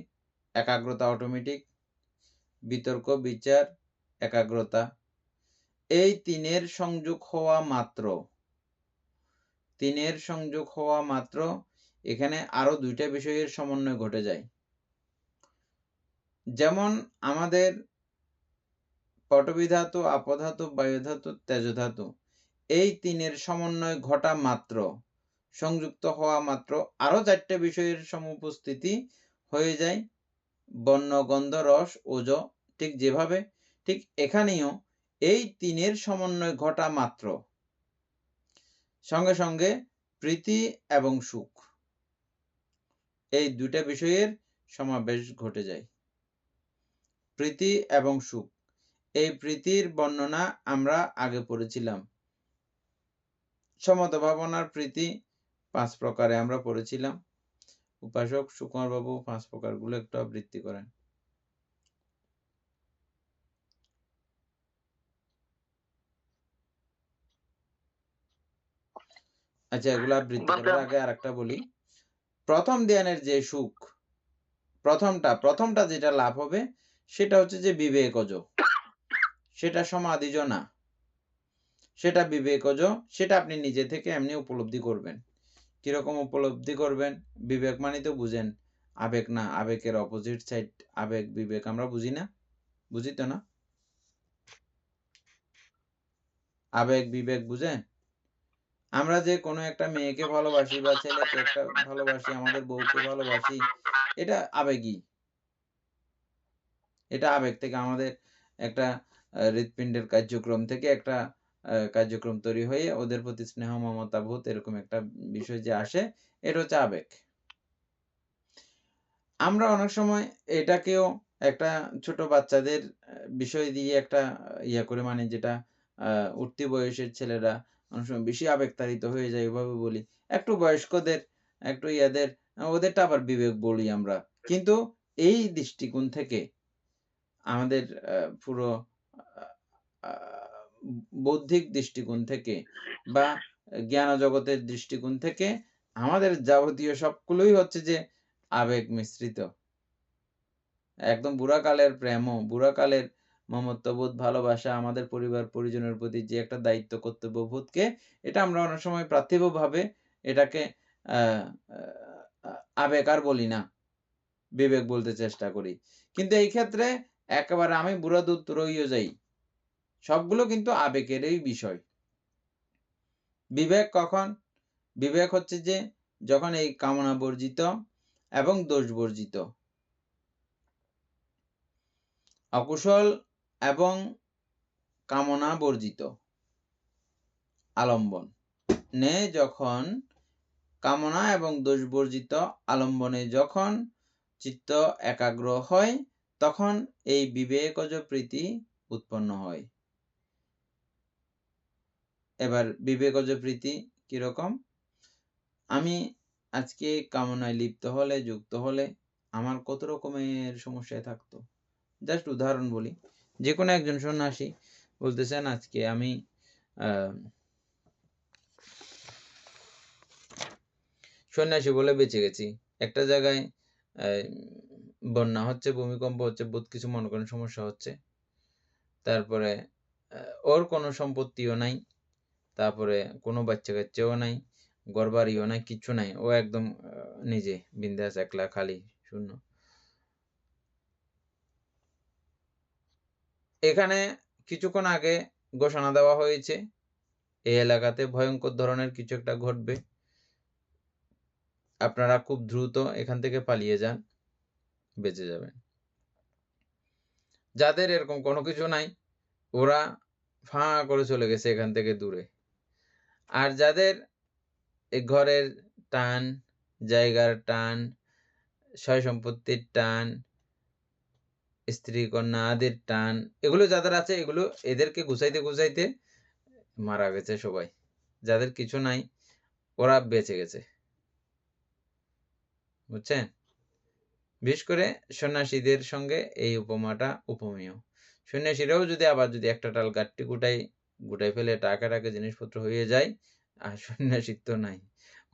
একাগ্রতা অটোমেটিক, বিতর্ক বিচার একাগ্রতা, এই তিনের সংযোগ হওয়া মাত্র এখানে আরো দুইটা বিষয়ের সমন্বয় ঘটে যায়। যেমন আমাদের পটবী ধাতু, আপধাতু, বায়ুধাতু, তেজধাতু এই তিনের সমন্বয় ঘটা মাত্র, সংযুক্ত হওয়া মাত্র আরো 4টে বিষয়ের সমুপস্থিতি হয়ে যায় বর্ণ, গন্ধ, রস, ওজ। ঠিক যেভাবে ঠিক এখানেও এই তিনের সমন্বয় ঘটা মাত্র সঙ্গে সঙ্গে প্রীতি এবং সুখ এই দুইটা বিষয়ের সমাবেশ ঘটে যায়। প্রীতি এবং সুখ, এই প্রীতির বর্ণনা আমরা আগে পড়েছিলাম। সমত ভাবনার প্রীতি 5 প্রকারে আমরা পড়েছিলাম। উপাসক সুকুমার বাবু 5 প্রকারগুলো একটু আবৃত্তি করেন। আচ্ছা, এগুলো আবৃত্তি করার আগে আরেকটা বলি। প্রথম ধ্যানের যে সুখ, প্রথমটা যেটা লাভ হবে সেটা হচ্ছে যে বিবেকজ, সেটা সমাধিজ না, সেটা বিবেকজ। সেটা আপনি নিজে থেকে এমনি উপলব্ধি করবেন। কিরকম উপলব্ধি করবেন? বিবেক মানে তো বুঝেন, আবেগ না, আবেগের অপোজিট সাইড। আবেগ বিবেক আমরা বুঝি না, বুঝি তো না? আবেগ বিবেক বুঝেন? আমরা যে কোনো একটা মেয়েকে ভালোবাসি বা ছেলেকে একটা ভালোবাসি, আমাদের বউকে ভালোবাসি, এটা আবেগী। এটা আবেগ থেকে আমাদের একটা হৃৎপিণ্ডের কার্যক্রম থেকে একটা কার্যক্রম তৈরি হয়ে ওদের প্রতি স্নেহ মমতা বোধ এরকম একটা বিষয় যে আসে, এটা হচ্ছে আবেগ। আমরা অনেক সময় এটাকেও একটা ছোট বাচ্চাদের বিষয় দিয়ে একটা ইয়া করে, মানে যেটা উঠতি বয়সের ছেলেরা অনেক সময় বেশি আবেগতাড়িত হয়ে যায় এভাবে বলি। একটু বয়স্কদের, একটু ইয়াদের, ওদেরটা আবার বিবেক বলি আমরা। কিন্তু এই দৃষ্টিকোণ থেকে আমাদের পুরো বৌদ্ধিক দৃষ্টিকোণ থেকে বা জ্ঞান জগতের দৃষ্টিকোণ থেকে আমাদের যাবতীয় সবগুলোই হচ্ছে যে আবেগ মিশ্রিত। একদম বুড়াকালের প্রেমও, বুড়াকালের মমত্ববোধ, ভালোবাসা, আমাদের পরিবার পরিজনের প্রতি যে একটা দায়িত্ব কর্তব্যবোধকে, এটা আমরা অনেক সময় পার্থিবভাবে এটাকে আবেগ আর বলি না, বিবেক বলতে চেষ্টা করি। কিন্তু এই ক্ষেত্রে একেবারে আমি বুড়া দুধ রইও যাই, সবগুলো কিন্তু আবেগেরই বিষয়। বিবেক কখন? বিবেক হচ্ছে যে যখন এই কামনা বর্জিত এবং দোষ বর্জিত, অকুশল এবং কামনা বর্জিত আলম্বন নে, যখন কামনা এবং দোষ বর্জিত আলম্বনে যখন চিত্ত একাগ্র হয়, তখন এই বিবেকজ প্রীতি উৎপন্ন হয়। এবার বিবেকজ প্রীতি কিরকম? আমি আজকে কামনায় লিপ্ত হলে, যুক্ত হলে আমার কত রকমের সমস্যায় থাকতো। জাস্ট উদাহরণ বলি, যে কোনো একজন সন্ন্যাসী বলতেছেন আজকে আমি সন্ন্যাসী বলে বেঁচে গেছি, একটা জায়গায় বন্যা হচ্ছে, ভূমিকম্প হচ্ছে, বহুত কিছু মনে করেন সমস্যা হচ্ছে, তারপরে ওর কোনো সম্পত্তিও নাই, তারপরে কোনো বাচ্চা কাচ্চাও নাই, ঘর বাড়িও নাই, কিচ্ছু নাই, ও একদম নিজে বিন্দাস, একলা, খালি, শূন্য। এখানে কিছুক্ষণ আগে ঘোষণা দেওয়া হয়েছে এই এলাকাতে ভয়ঙ্কর ধরনের কিছু একটা ঘটবে, আপনারা খুব দ্রুত এখান থেকে পালিয়ে যান, বেঁচে যাবেন। যাদের এরকম কোনো কিছু নাই, ওরা ফাঁ করে চলে গেছে এখান থেকে দূরে। আর যাদের এই ঘরের টান, জায়গার টান, সয় সম্পত্তির টান, স্ত্রী কন্যা আদির টান, এগুলো যাদের আছে, এগুলো এদেরকে গুছাইতে গুছাইতে মারা গেছে সবাই। যাদের কিছু নাই ওরা বেঁচে গেছে, বুঝছেন? বিশেষ করে সন্ন্যাসীদের সঙ্গে এই উপমাটা উপমেয়। সন্ন্যাসীরাও যদি আবার একটা ডাল গাঠটি গুটাই ফেলে টাকা জিনিসপত্র হয়ে যায়, আর সন্ন্যাসীর তো নাই,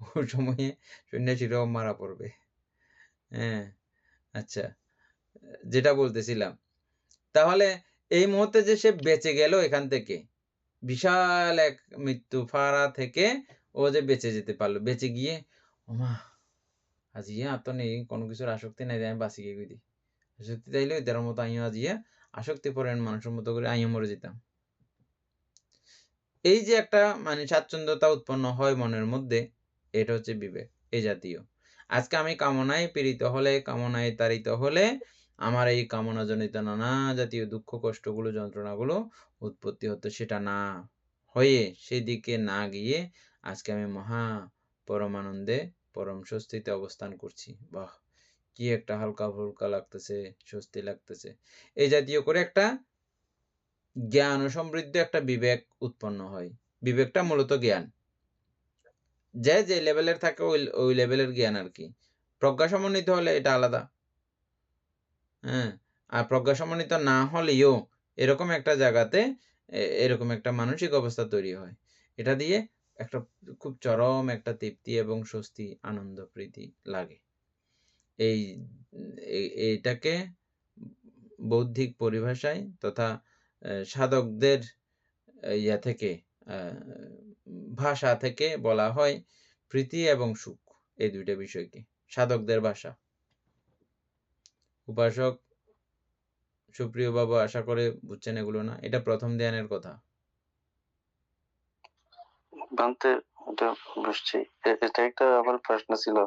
ওই সময়ে সন্ন্যাসীরাও মারা পড়বে। হ্যাঁ, আচ্ছা, যেটা বলতেছিলাম, তাহলে এই মুহূর্তে যে সে বেঁচে গেল এখান থেকে, বিশাল এক মৃত্যু ফাড়া থেকে ও যে বেঁচে যেতে পারলো, বেঁচে গিয়ে ওমা আজ আর তো নেই কোনো কিছুর আসক্তি নাই, আমি বাঁচি গিয়ে দিই, আসক্তি চাইলে ওই তার মতো আইও আজিয়া আসক্তি পরায়ণ মানুষের মতো করে আইও মরে যেতাম। এই যে একটা মানে স্বাচ্ছন্দ্যতা উৎপন্ন হয় মনের মধ্যে, এটা হচ্ছে বিবেক, এই জাতীয়। আজকে আমি কামনায় পীড়িত হলে, কামনায় তাড়িত হলে আমার এই কামনাজনিত নানা জাতীয় দুঃখ কষ্টগুলো যন্ত্রণাগুলো উৎপত্তি হতো, সেটা না হয়ে সেদিকে না গিয়ে আজকে আমি মহা পরমানন্দে পরম স্বস্তিতে অবস্থান করছি। বাহ, কি একটা হালকা ফুলকা লাগতেছে, স্বস্তি লাগতেছে। এই জাতীয় করে একটা জ্ঞান ও সমৃদ্ধ একটা বিবেক উৎপন্ন হয়। বিবেকটা মূলত জ্ঞান, যে যে লেভেলের থাকে ওই লেভেলের জ্ঞান আর কি। প্রজ্ঞা সমন্বিত হলে এটা আলাদা, হ্যাঁ। আর প্রজ্ঞা সমন্বিত না হলেও এরকম একটা জায়গাতে এরকম একটা মানসিক অবস্থা তৈরি হয়, এটা দিয়ে একটা খুব চরম একটা তৃপ্তি এবং স্বস্তি, আনন্দ, প্রীতি লাগে। এইটাকে বৌদ্ধিক পরিভাষায় তথা সাধকদের ইয়া থেকে ভাষা থেকে বলা হয় প্রীতি এবং সুখ, এই দুইটা বিষয়কে সাধকদের ভাষা। উপাসক সুপ্রিয় বাবু আশা করে বুঝছেন এগুলো না? এটা প্রথম ধ্যানের কথা। বানতে এটা বুঝছি। এটা একটা আমার প্রশ্ন ছিল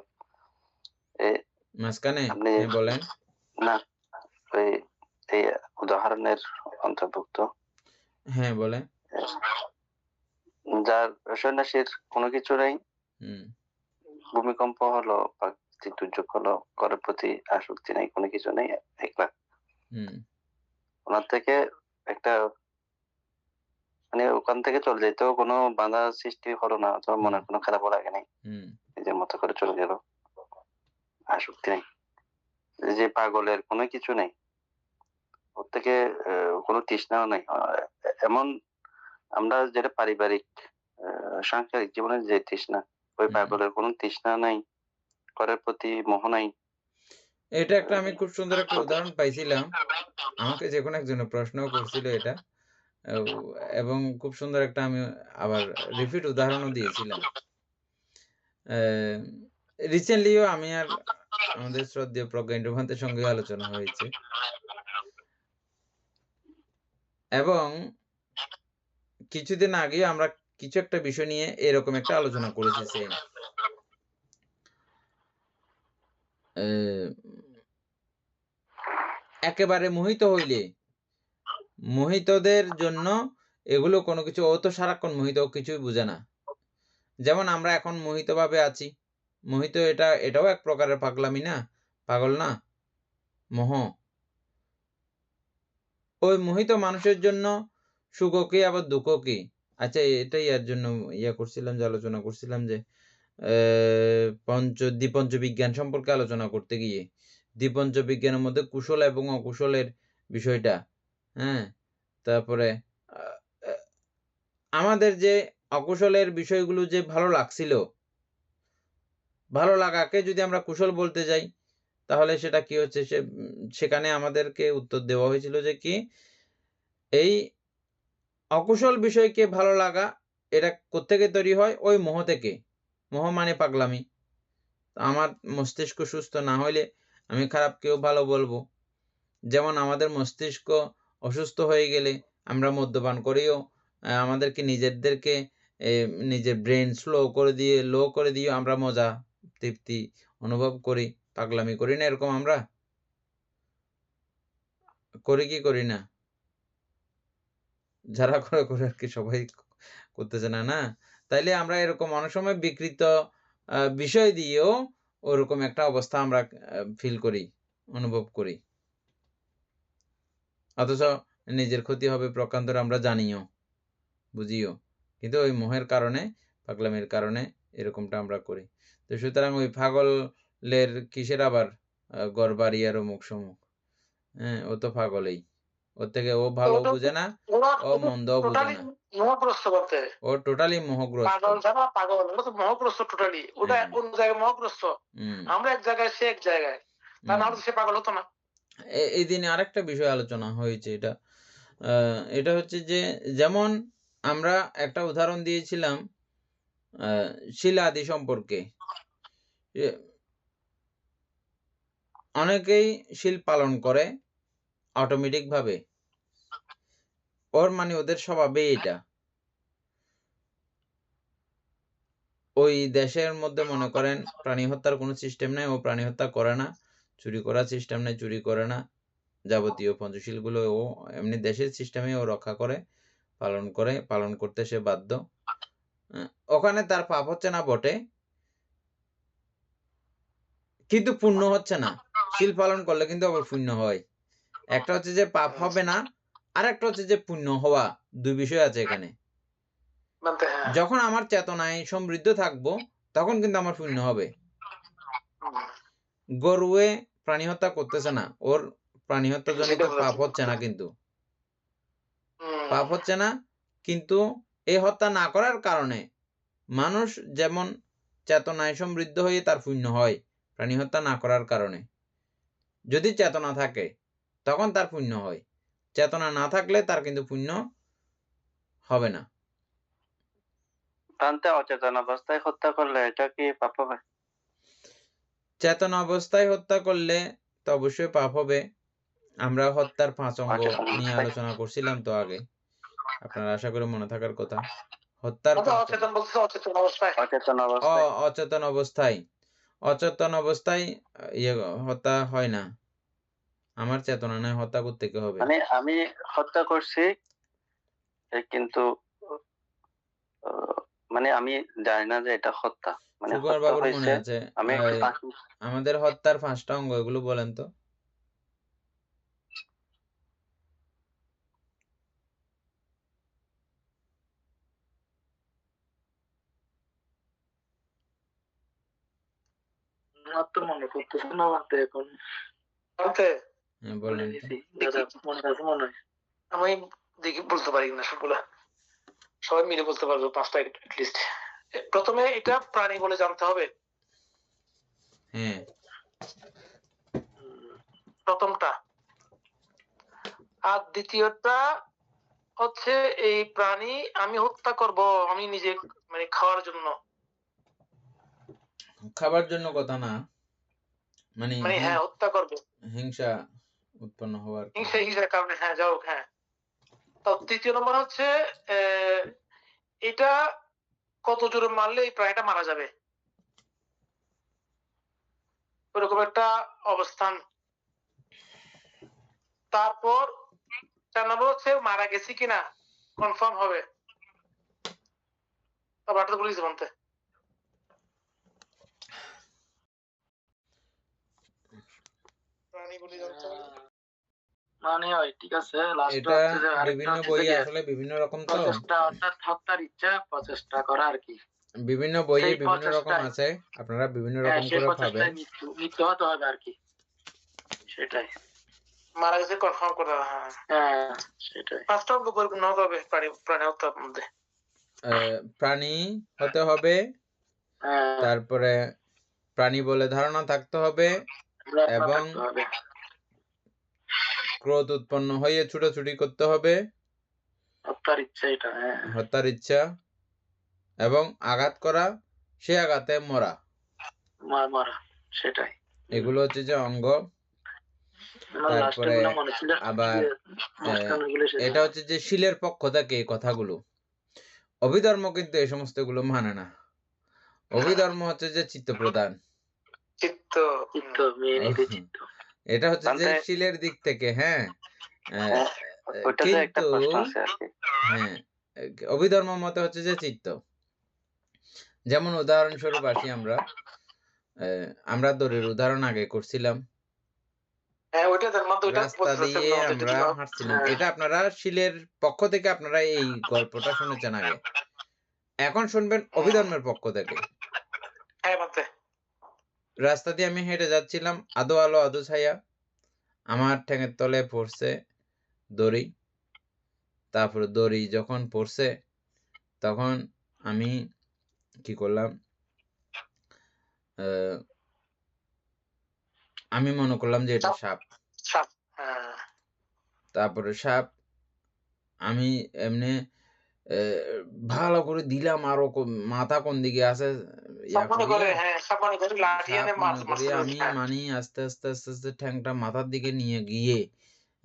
মাঝখানে, আপনি হ্যাঁ বলেন। না ওই এই উদাহরণের অন্তর্ভুক্ত, হ্যাঁ বলেন। যার সন্ন্যাসীর কোনো কিছু নেই, ভূমিকম্প হলো, প্রাকৃতিক দুর্যোগ হলো, ঘরের প্রতি আসক্তি নেই, কোনো কিছু নেই, একলা, ওনার থেকে একটা মানে ওখান থেকে চলে যেতেও কোনো বাধা সৃষ্টি হলো না, অথবা মনে কোনো খারাপও লাগে নাই, নিজের মতো করে চলে গেল, আসক্তি নেই। যে পাগলের কোনো কিছু নেই, ওর থেকে কোনো তৃষ্ণাও নেই, এমন আমরা যেটা পারিবারিক সাংসারিক জীবনের যে তৃষ্ণা, ওই পাগলের কোনো তৃষ্ণা নাই, ঘরের প্রতি মোহ নাই। এটা একটা আমি খুব সুন্দর একটা উদাহরণ পাইছিলাম, আমাকে যে কোনো একজন প্রশ্ন করছিল এটা, এবং খুব সুন্দর একটা আমি আবার রিপিট উদাহরণও দিয়েছিলাম। রিসেন্টলিও আমি আর আমাদের শ্রদ্ধেয় প্রজ্ঞা ইন্দ্রভান্তের সঙ্গে আলোচনা হয়েছে, এবং কিছুদিন আগে আমরা কিছু একটা বিষয় নিয়ে এরকম একটা আলোচনা করেছি। সেম একেবারে মোহিত হইলে, মোহিতদের জন্য এগুলো কোনো কিছু, ও তো সারাক্ষণ মোহিত, কিছুই বুঝে না। যেমন আমরা এখন মোহিত ভাবে আছি, মোহিত এটাও এক প্রকারের পাগলামি না, পাগল না, মোহ। ওই মোহিত মানুষের জন্য সুখ কি আবার দুঃখ কি? আচ্ছা, এটাই এর জন্য করছিলাম, যে আলোচনা করছিলাম যে দ্বিপঞ্চ বিজ্ঞান সম্পর্কে আলোচনা করতে গিয়ে দ্বিপঞ্চ বিজ্ঞানের মধ্যে কুশল এবং অকুশলের বিষয়টা, হ্যাঁ। তারপরে আমাদের যে অকুশলের বিষয়গুলো যে ভালো লাগছিল, ভালো লাগাকে যদি আমরা কুশল বলতে যাই, তাহলে সেটা কি হচ্ছে, সেখানে আমাদেরকে উত্তর দেওয়া হয়েছিল যে কি, এই অকুশল বিষয়কে ভালো লাগা এটা কোত্থেকে তৈরি হয়? ওই মোহ থেকে। মোহ মানে পাগলামি। আমার মস্তিষ্ক সুস্থ না হইলে আমি খারাপকেও ভালো বলবো। যেমন আমাদের মস্তিষ্ক অসুস্থ হয়ে গেলে আমরা মদ্যপান করেও আমাদেরকে নিজেদেরকে নিজের ব্রেন লো করে দিয়ে আমরা মজা তৃপ্তি অনুভব করি, পাগলামি করি না এরকম? আমরা করি কি করি না? যারা করে আর কি, সবাই করতেছে না, না? তাইলে আমরা এরকম অনেক সময় বিকৃত বিষয় দিয়েও ওরকম একটা অবস্থা আমরা ফিল করি, অনুভব করি, অথচ নিজের ক্ষতি হবে প্রকান্তরে আমরা জানিও, বুঝিও, কিন্তু ওই মোহের কারণে, পাগলামির কারণে এরকমটা আমরা করি। তো সুতরাং ওই পাগলের কিসের আবার গড় বাড়ি আর মুখ সমুখ, হ্যাঁ, ও তো পাগলেই, ওর থেকে ও ভালো বুঝে না, ও মন্দও বুঝে না, মোহগ্রস্ত বলতে, ও টোটালি মোহগ্রস্ত। পাগল যারা পাগল, ওটা তো মোহগ্রস্ত টোটালি, ওটা অন্য জায়গায় মোহগ্রস্ত, আমরা এক জায়গায়, সে এক জায়গায়, তা না হলে সে পাগল হতো না। এই দিনে আরেকটা বিষয় আলোচনা হয়েছে, এটা হচ্ছে যে, যেমন আমরা একটা উদাহরণ দিয়েছিলাম শিলা আদি সম্পর্কে। অনেকেই শিল পালন করে অটোমেটিক ভাবে, ওর মানে ওদের স্বভাবে এটা। ওই দেশের মধ্যে মনে করেন প্রাণী হত্যার কোনো সিস্টেম নাই, ও প্রাণী হত্যা করে না, চুরি করার সিস্টেম নাই, চুরি করে না, যাবতীয় পঞ্চশীলগুলো ও এমনি দেশের সিস্টেমে ও রক্ষা করে, পালন করতে সে বাধ্য। ওখানে তার পাপ হচ্ছে না বটে, কিন্তু পুণ্য হচ্ছে না। শিল পালন করলে কিন্তু আবার পুণ্য হয়। একটা হচ্ছে যে পাপ হবে না, আর একটা হচ্ছে যে পুণ্য হওয়া, দুই বিষয় আছে এখানে। যখন আমার চেতনায় সমৃদ্ধ থাকবো তখন কিন্তু আমার পুণ্য হবে। গরুয়ে প্রাণী হত্যা করতেছে না, ওর প্রাণী হত্যা জনিত পাপ হচ্ছে না, কিন্তু পাপ হচ্ছে না, কিন্তু এই হত্যা না করার কারণে মানুষ যেমন চেতনায় সমৃদ্ধ হয়ে তার পুণ্য হয়, প্রাণী হত্যা না করার কারণে। যদি চেতনা থাকে তখন তার পুণ্য হয়, চেতনা না থাকলে তার কিন্তু পুণ্য হবে না। প্রান্তে অচেতন অবস্থায় হত্যা করলে এটা কি পাপ হবে? চেতন অবস্থায় হত্যা করলে তো অবশ্যই পাপ হবে। আমরা হত্যার 5 অঙ্গ নিয়ে আলোচনা করছিলাম তো আগে, আপনার আশা করি মনে থাকার কথা। হত্যার অচেতন অবস্থায় হত্যা হয় না। আমার চেতনা নাই, হত্যা করতে হবে। মানে আমি হত্যা করছি, কিন্তু মানে আমি জানি না যে এটা হত্যা। মানে সুকুমার বাবুর মনে আছে আমাদের হত্যার 5টা অঙ্গ, এগুলো বলেন তো। মনে করতেছে না এখন। বলেন। আমি দেখি বলতে পারি না সবগুলা, সবাই মিলে বলতে পারবো 5টা লিস্ট। প্রথমে এটা প্রাণী বলে জানতে হবে, হ্যাঁ, প্রথমটা। আর দ্বিতীয়টা হচ্ছে এই প্রাণী আমি হত্যা করব আমি নিজে মানে খাওয়ার জন্য, খাবার জন্য কথা না, মানে হ্যাঁ হত্যা করবে হিংসা উৎপন্ন হওয়ার হিংসার কারণে। হ্যাঁ যাও, হ্যাঁ। তো তৃতীয় নম্বর হচ্ছে এটা কত জোরে মারলে এই প্রাণীটা মারা যাবে, ওরকম একটা অবস্থান। তারপর 4 নম্বর হচ্ছে মারা গেছি কিনা কনফার্ম হবে। তারপর বলিস বলতে প্রাণী বলে জানতে হবে মানে হয়, ঠিক আছে। এটা বিভিন্ন বইয়ে আসলে বিভিন্ন রকম, তো প্রচেষ্টা অর্থাৎ হত্যার ইচ্ছা প্রচেষ্টা করা আর কি। বিভিন্ন বইয়ে বিভিন্ন রকম আছে, আপনারা বিভিন্ন রকম করে পাবেন। মৃত্যু হতে হবে আর কি, সেটাই। মারা গেছে কনফার্ম করা। হ্যাঁ সেটাই। 5টা অঙ্গ পরিপূর্ণ হতে হবে প্রাণী হত্যার মধ্যে। প্রাণী হতে হবে, তারপরে প্রাণী বলে ধারণা থাকতে হবে, এবং ক্রোধ উৎপন্ন হয়ে ছুটাছুটি করতে হবে, হত্যার ইচ্ছা, এবং আঘাত করা, সে আঘাতে মরা, সেটাই। এগুলো হচ্ছে যে অঙ্গ। তারপরে আবার এটা হচ্ছে যে শিলের পক্ষ থেকে এই কথাগুলো। অভিধর্ম কিন্তু এই সমস্ত গুলো মানে না। অভিধর্ম হচ্ছে যে চিত্ত প্রদান, এটা হচ্ছে যে শিলের দিক থেকে। হ্যাঁ, কিন্তু হ্যাঁ, অভিধর্ম মতে হচ্ছে যে চিত্ত। যেমন উদাহরণস্বরূপ আসি আমরা দড়ির উদাহরণ আগে করছিলাম, রাস্তা দিয়ে আমরা হাঁটছিলাম, এটা আপনারা শিলের পক্ষ থেকে আপনারা এই গল্পটা শুনেছেন আগে। এখন শুনবেন অভিধর্মের পক্ষ থেকে। রাস্তা দিয়ে আমি হেঁটে যাচ্ছিলাম, আদো আলো আদো ছায়া, আমার ঠ্যাঙের তলে পড়ছে দড়ি। তারপরে দড়ি যখন পড়ছে তখন আমি কি করলাম, আমি মনে করলাম যে এটা সাপ। তারপরে সাপ আমি এমনি ভালো করে দিলাম, আরো মাথা কোন দিকে আছে ইয়া সব মনে করে, করিয়া হ্যাঁ, সব মনে করে লাঠি সাপ এনে মনে করি মারছিল। আমি হ্যাঁ। মানে আস্তে আস্তে আস্তে আস্তে ঠ্যাংটা মাথার দিকে নিয়ে গিয়ে,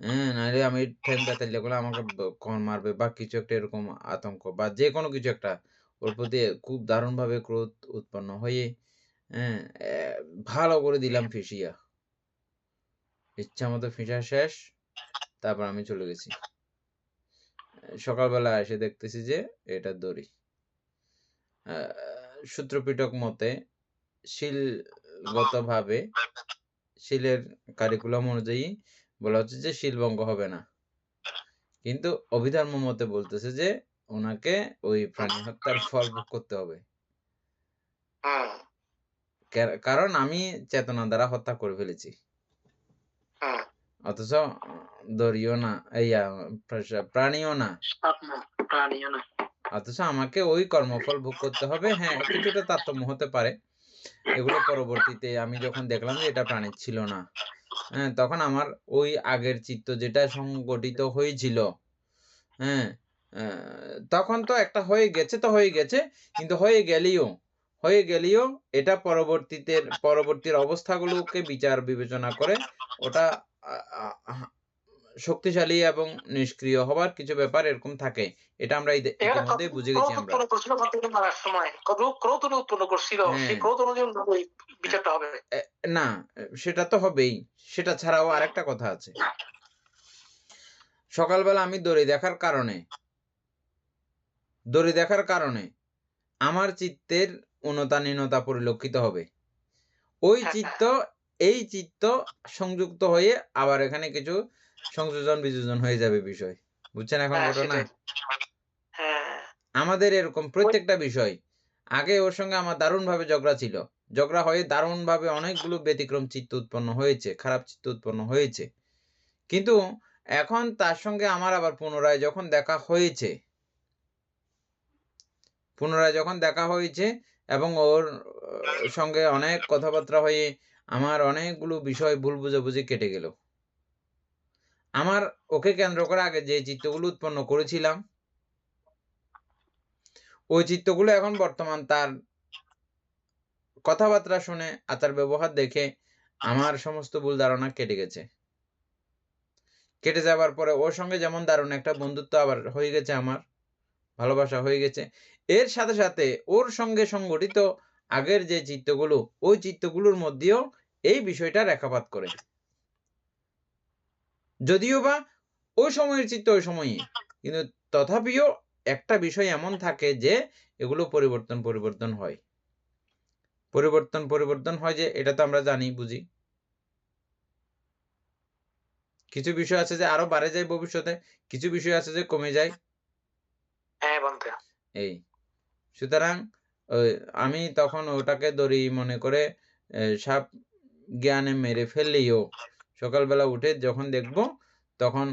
হ্যাঁ, নাহলে আমি ঠ্যাং পেতাইলে করলে আমাকে কন মারবে বা কিছু একটা এরকম আতঙ্ক বা যে কোনো কিছু একটা ওর প্রতি খুব দারুণভাবে ক্রোধ উৎপন্ন হয়ে, হ্যাঁ, ভালো করে দিলাম ফিসিয়া। ইচ্ছা মতো ফিসা শেষ। তারপর আমি চলে গেছি। সকালবেলা এসে দেখতেছি যে এটা দড়ি। সূত্রপিটক মতে শিলগতভাবে শিলের কারিকুলাম অনুযায়ী বলা হচ্ছে যে শিলভঙ্গ হবে না, কিন্তু অভিধর্ম মতে বলতেছে যে ওনাকে ওই প্রাণী হত্যার ফল ভোগ করতে হবে, হুম, কারণ আমি চেতনা দ্বারা হত্যা করে ফেলেছি। হুম। অথচ দড়িও না, প্রাণীও না, প্রাণীও না। অথচ আমাকে ওই কর্মফল ভোগ করতে হবে। হ্যাঁ, কিছুটা তারতম্য হতে পারে। এগুলো পরবর্তীতে আমি যখন দেখলাম যে এটা প্রাণী ছিল না, হ্যাঁ, তখন আমার ওই আগের চিত্ত যেটা সংগঠিত হয়েছিল, হ্যাঁ, তখন তো একটা হয়ে গেছে তো হয়ে গেছে, কিন্তু হয়ে গেলেও এটা পরবর্তীর অবস্থাগুলোকে বিচার বিবেচনা করে ওটা শক্তিশালী এবং নিষ্ক্রিয় হবার কিছু ব্যাপার এরকম থাকে। এটা আমরা ইতিমধ্যে বুঝে গেছি আমরা। ক্রোধ করছিল মারার সময়, ক্রোধ উৎপন্ন করছিল, সেই হ্যাঁ, ক্রোধ অনুযায়ী বিচারটা হবে। না, সেটা তো হবেই। সেটা ছাড়াও আরেকটা কথা আছে। সকালবেলা আমি দড়ি দেখার কারণে আমার চিত্তের উন্নতা পরিলক্ষিত হবে। ওই চিত্ত এই চিত্ত সংযুক্ত হয়ে আবার এখানে কিছু সংযোজন বিযোজন হয়ে যাবে বিষয়। বুঝছেন এখন ঘটনা? আমাদের এরকম প্রত্যেকটা বিষয়, আগে ওর সঙ্গে আমার দারুণভাবে ঝগড়া ছিল। ঝগড়া হয়ে দারুণভাবে অনেকগুলো ব্যতিক্রম চিত্ত উৎপন্ন হয়েছে, খারাপ চিত্ত উৎপন্ন হয়েছে। কিন্তু এখন তার সঙ্গে আমার আবার পুনরায় যখন দেখা হয়েছে এবং ওর সঙ্গে অনেক কথাবার্তা হয়ে আমার অনেকগুলো বিষয় ভুল বুঝাবুঝি কেটে গেল। আমার ওকে কেন্দ্র করে আগে যে চিত্তগুলো উৎপন্ন করেছিলাম, ওই চিত্তগুলো এখন বর্তমান তার কথাবার্তা শুনে, আচার ব্যবহার দেখে আমার সমস্ত ভুল ধারণা কেটে গেছে। কেটে যাবার পরে ওর সঙ্গে যেমন দারুণ একটা বন্ধুত্ব আবার হয়ে গেছে, আমার ভালোবাসা হয়ে গেছে। এর সাথে সাথে ওর সঙ্গে সংগঠিত আগের যে চিত্তগুলো, ওই চিত্তগুলোর মধ্যেও এই বিষয়টা রেখাপাত করে। যদিও বা ওই সময়ের চিত্ত ওই সময়ই, কিন্তু তথাপিও একটা বিষয় এমন থাকে যে এগুলো পরিবর্তন হয়। পরিবর্তন হয় যে এটা তো আমরা জানি, বুঝি। কিছু বিষয় আছে যে আরো বাড়ে যায় ভবিষ্যতে, কিছু বিষয় আছে যে কমে যায়। এই সুতরাং আমি তখন ওটাকে দড়ি মনে করে সাপ জ্ঞানে মেরে ফেললেও সকালবেলা উঠে যখন দেখব, তখন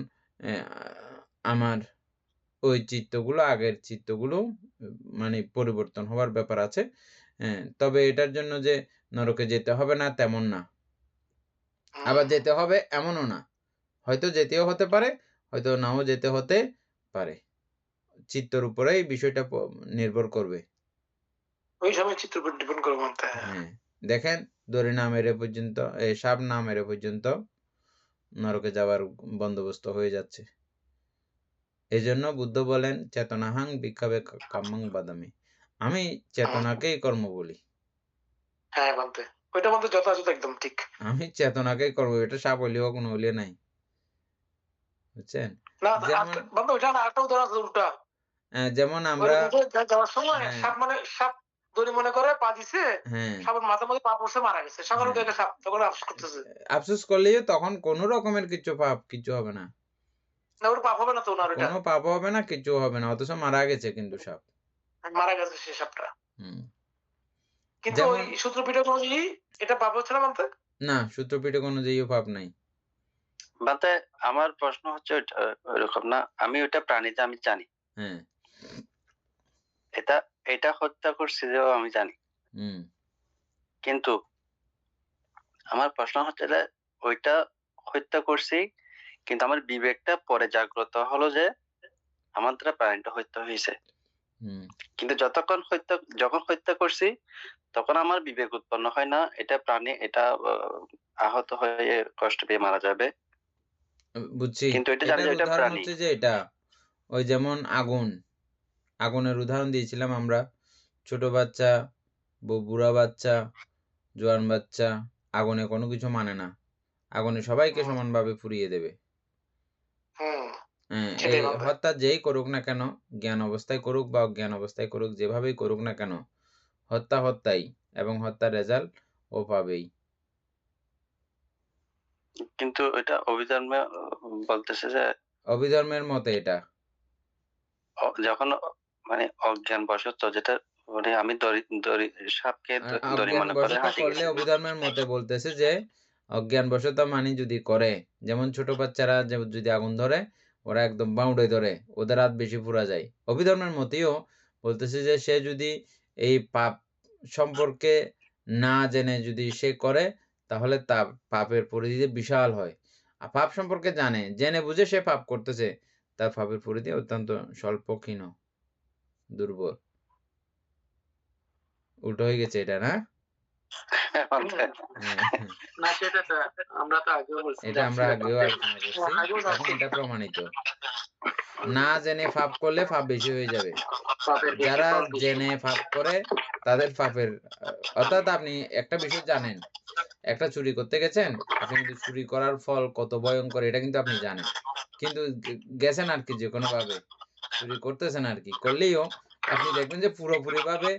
আমার ওই চিত্তগুলো, আগের চিত্তগুলো মানে পরিবর্তন হওয়ার ব্যাপার আছে। তবে এটার জন্য যে নরকে যেতে হবে না তেমন না, আবার যেতে হবে এমনও না। হয়তো যেতেও হতে পারে, হয়তো নাও যেতে হতে পারে। চিত্তর উপরে এই বিষয়টা নির্ভর করবে। ওই সময় চিত্র ডিপেন্ড করবে। হ্যাঁ, দেখেন দড়ি না মেরে পর্যন্ত, সাপ না মেরে পর্যন্ত নরকে যাওয়ার বন্দোবস্ত হয়ে যাচ্ছে। এই জন্য বুদ্ধ বলেন চেতনাহাং ভিক্ষাবে কাম্যং বাদামি। আমি চেতনাকেই কর্ম বলি। হ্যাঁ বলতে ওইটা বলতে যথাযথ, একদম ঠিক। আমি চেতনাকেই কর্ম, এটা সাপ হইলেও কোনো হইলে নাই। বুঝছেন? না বন্ধু, ওইটা আরেকটা উদাহরণ আছে উল্টা। যেমন আমরা যাওয়ার সময় সাপ দড়ি মনে করে পা দিছে, সাপের মাথার মধ্যে পা পড়ছে, মারা গেছে। সকালে উঠে সাপ তখন আফসোস করতেছে। আফসোস করলেও তখন কোনো রকমের কিছু হবে না। না, ওর পাপ হবে না তো, ওনার কোনো পাপ হবে না, কিছু হবে না, অথচ মারা গেছে কিন্তু সাপ। মারা গেছে সে সাপটা। কিন্তু ওই সূত্রপিটক অনুযায়ী এটা পাপ হচ্ছে না বলতে? না, সূত্রপিটক অনুযায়ীও পাপ নাই। বলতে আমার প্রশ্ন হচ্ছে ওইরকম না, আমি ওইটা প্রাণীতে আমি জানি, এটা হত্যা করছে যে আমি জানি, কিন্তু আমার প্রশ্ন হচ্ছে যে ওইটা হত্যা করছি, কিন্তু আমার বিবেকটা পরে জাগ্রত হলো যে আমার দ্বারা প্রাণীটা হত্যা হয়েছে। কিন্তু যখন হত্যা করছি তখন আমার বিবেক উৎপন্ন হয় না এটা প্রাণী, এটা আহত হয়ে কষ্ট পেয়ে মারা যাবে, বুঝছি। কিন্তু এটা জানি এটার যে এটা উদাহরণ প্রাণী। হচ্ছে যে এটা ওই যেমন আগুনের উদাহরণ দিয়েছিলাম আমরা। ছোট বাচ্চা, বুড়া বাচ্চা, জোয়ান বাচ্চা আগুনে কোনো কিছু মানে না, আগুনে সবাইকে সমানভাবে পুড়িয়ে দেবে। এই সেটাই বলতে। হত্যা যেই করুক না কেন, জ্ঞান অবস্থায় করুক বা অজ্ঞান অবস্থায় করুক, যেভাবেই করুক না কেন, হত্যা হত্যাই, এবং হত্যার রেজাল্ট ও পাবেই। কিন্তু এটা অভিধর্মে বলতেছে যে অভিধর্মের মতে এটা যখন মানে অজ্ঞান বশত, যেটা মানে আমি সাপকে দড়ি অজ্ঞান মনে করে বশত হাঁটে করলে গেছি। অভিধর্মের মতে বলতেছে যে অজ্ঞান বশত মানে যদি করে, যেমন ছোট বাচ্চারা যদি আগুন ধরে ওরা একদম বাউডে ধরে, ওদের হাত বেশি পুড়া যায়। অভিধর্মের মতেও বলতেছে যে সে যদি এই পাপ সম্পর্কে না জেনে যদি সে করে, তাহলে তার পাপের পরিধি বিশাল হয়। আর পাপ সম্পর্কে জেনে বুঝে সে পাপ করতেছে, তার পাপের পরিধি অত্যন্ত স্বল্প, ক্ষীণ, দুর্বল। উল্টো হয়ে গেছে এটা, না? না সেটা তো আমরা তো আগেও বলছি, এটা আমরা আগেও আলোচনা করছি, এখন এটা প্রমাণিত। না জেনে পাপ করলে পাপ বেশি হয়ে যাবে। যারা জেনে পাপ করে তাদের পাপের অর্থাৎ আপনি একটা বিষয় জানেন, একটা চুরি করতে গেছেন, আপনি কিন্তু চুরি করার ফল কত ভয়ঙ্কর এটা কিন্তু আপনি জানেন, কিন্তু গেছেন আর কি, যে কোনো ভাবে চুরি করতেছেন আর কি, করলেও আপনি দেখবেন যে পুরোপুরি ভাবে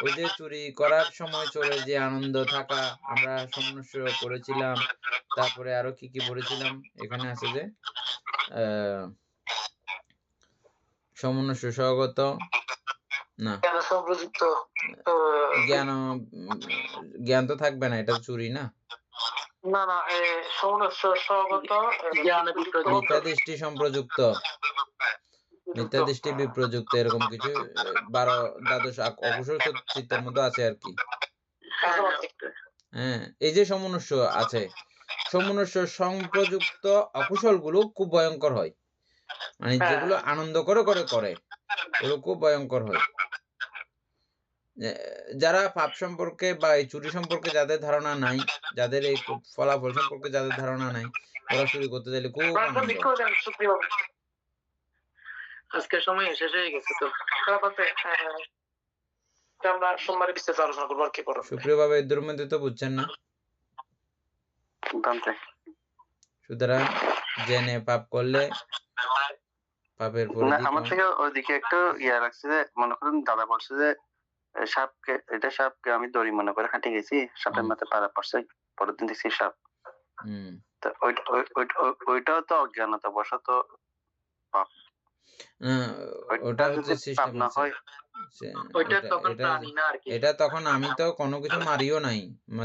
ওই যে চুরি করার সময় চলে যে আনন্দ থাকা, আমরা সমস্য পড়েছিলাম, তারপরে আরো কি কি পড়েছিলাম, এখানে আছে যে সমন্বয় সুসহগত না, সম্প্রযুক্ত জ্ঞান তো থাকবে না, এটা চুরি না, না না সহগত মিথ্যা দৃষ্টি সম্প্রযুক্ত, মিথ্যা দৃষ্টি বিপ্রযুক্ত, এরকম কিছু 12 দ্বাদশ অকুশল চিত্তের মধ্যে আছে আর কি। হ্যাঁ, এই যে সমনুষ্য আছে, সমনুষ্য সংপ্রযুক্ত অকুশল গুলো খুব ভয়ঙ্কর হয়, মানে যেগুলো আনন্দ করে ওগুলো খুব ভয়ঙ্কর হয়। যারা পাপ সম্পর্কে বা এই চুরি সম্পর্কে যাদের ধারণা নাই, যাদের এই ফলাফল সম্পর্কে যাদের ধারণা নাই, ওরা চুরি করতে চাইলে খুব আনন্দ। আজকের সময় শেষ হয়ে গেছে তো, আমরা সোমবারে বিস্তারিত আলোচনা করবো আর কি করবো। সুপ্রিয়ভাবে এর মধ্যে তো বুঝছেন না, সুতরাং জেনে পাপ করলে পাপের পরিধি আমার থেকে ওইদিকে একটু ইয়া লাগছে যে, মনে করেন দাদা বলছে যে সাপকে আমি দড়ি মনে করে হাঁটে গেছি, সাপের মাথায় পাড়া পড়ছে, পরের দিন দেখছি সাপ। তো ওইটাও তো অজ্ঞানতা বশত পাপ। ওটা হচ্ছে সিস্টেম আছে, এটা তখন আমি তো কোনো কিছু মারিও নাই,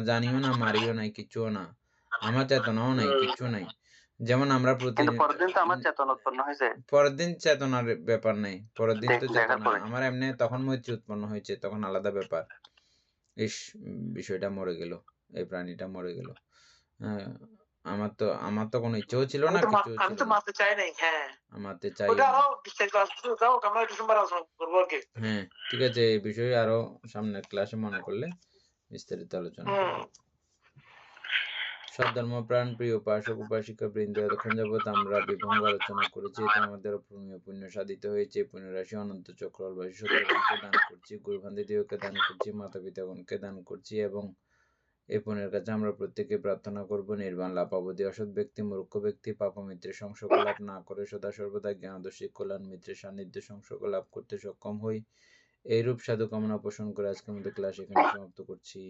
জানিও না, মারিও নাই, কিচ্ছুও না, আমার চেতনাও নাই, কিচ্ছু নাই। যেমন আমরা প্রতিদিন পরের দিন চেতনার ব্যাপার নেই, পরের দিন তো চেতনা আমার এমনি তখন মৈত্রী উৎপন্ন হয়েছে, তখন আলাদা ব্যাপার। বিষয়টা মরে গেল, এই প্রাণীটা মরে গেল। আমার তো কোনো ইচ্ছেও ছিল না, কিছু আমি তো মারতে চাই নাই। হ্যাঁ, মারতে চাই। হ্যাঁ, ঠিক আছে, এই বিষয়ে আরো সামনের ক্লাসে মনে করলে বিস্তারিত আলোচনা করব। সদ্ধর্মপ্রাণ প্রিয় উপাসক উপাসিকা বৃন্দ, এতক্ষণ যাবৎ আমরা বিভঙ্গ আলোচনা করেছি, এতে আমাদের অপূর্ণীয় পুণ্য সাধিত হয়েছে। পুণ্যরাশি অনন্ত চক্রবাসী সত্যকে দান করছি, গুরুবান্ধবকে দান করছি, মাতা পিতাগণকে দান করছি, এবং এই পুণ্যের কাছে আমরা প্রত্যেকে প্রার্থনা করব নির্বাণ লাভ অবধি। অসৎ ব্যক্তি, মূর্খ ব্যক্তি পাপ মিত্রের সংসর্গ লাভ না করে সদা সর্বদা জ্ঞানদর্শী কল্যাণ মিত্রের সান্নিধ্য সংসর্গ লাভ করতে সক্ষম হই, এইরূপ সাধু কামনা পোষণ করে আজকের মতো ক্লাস এখানে সমাপ্ত করছি।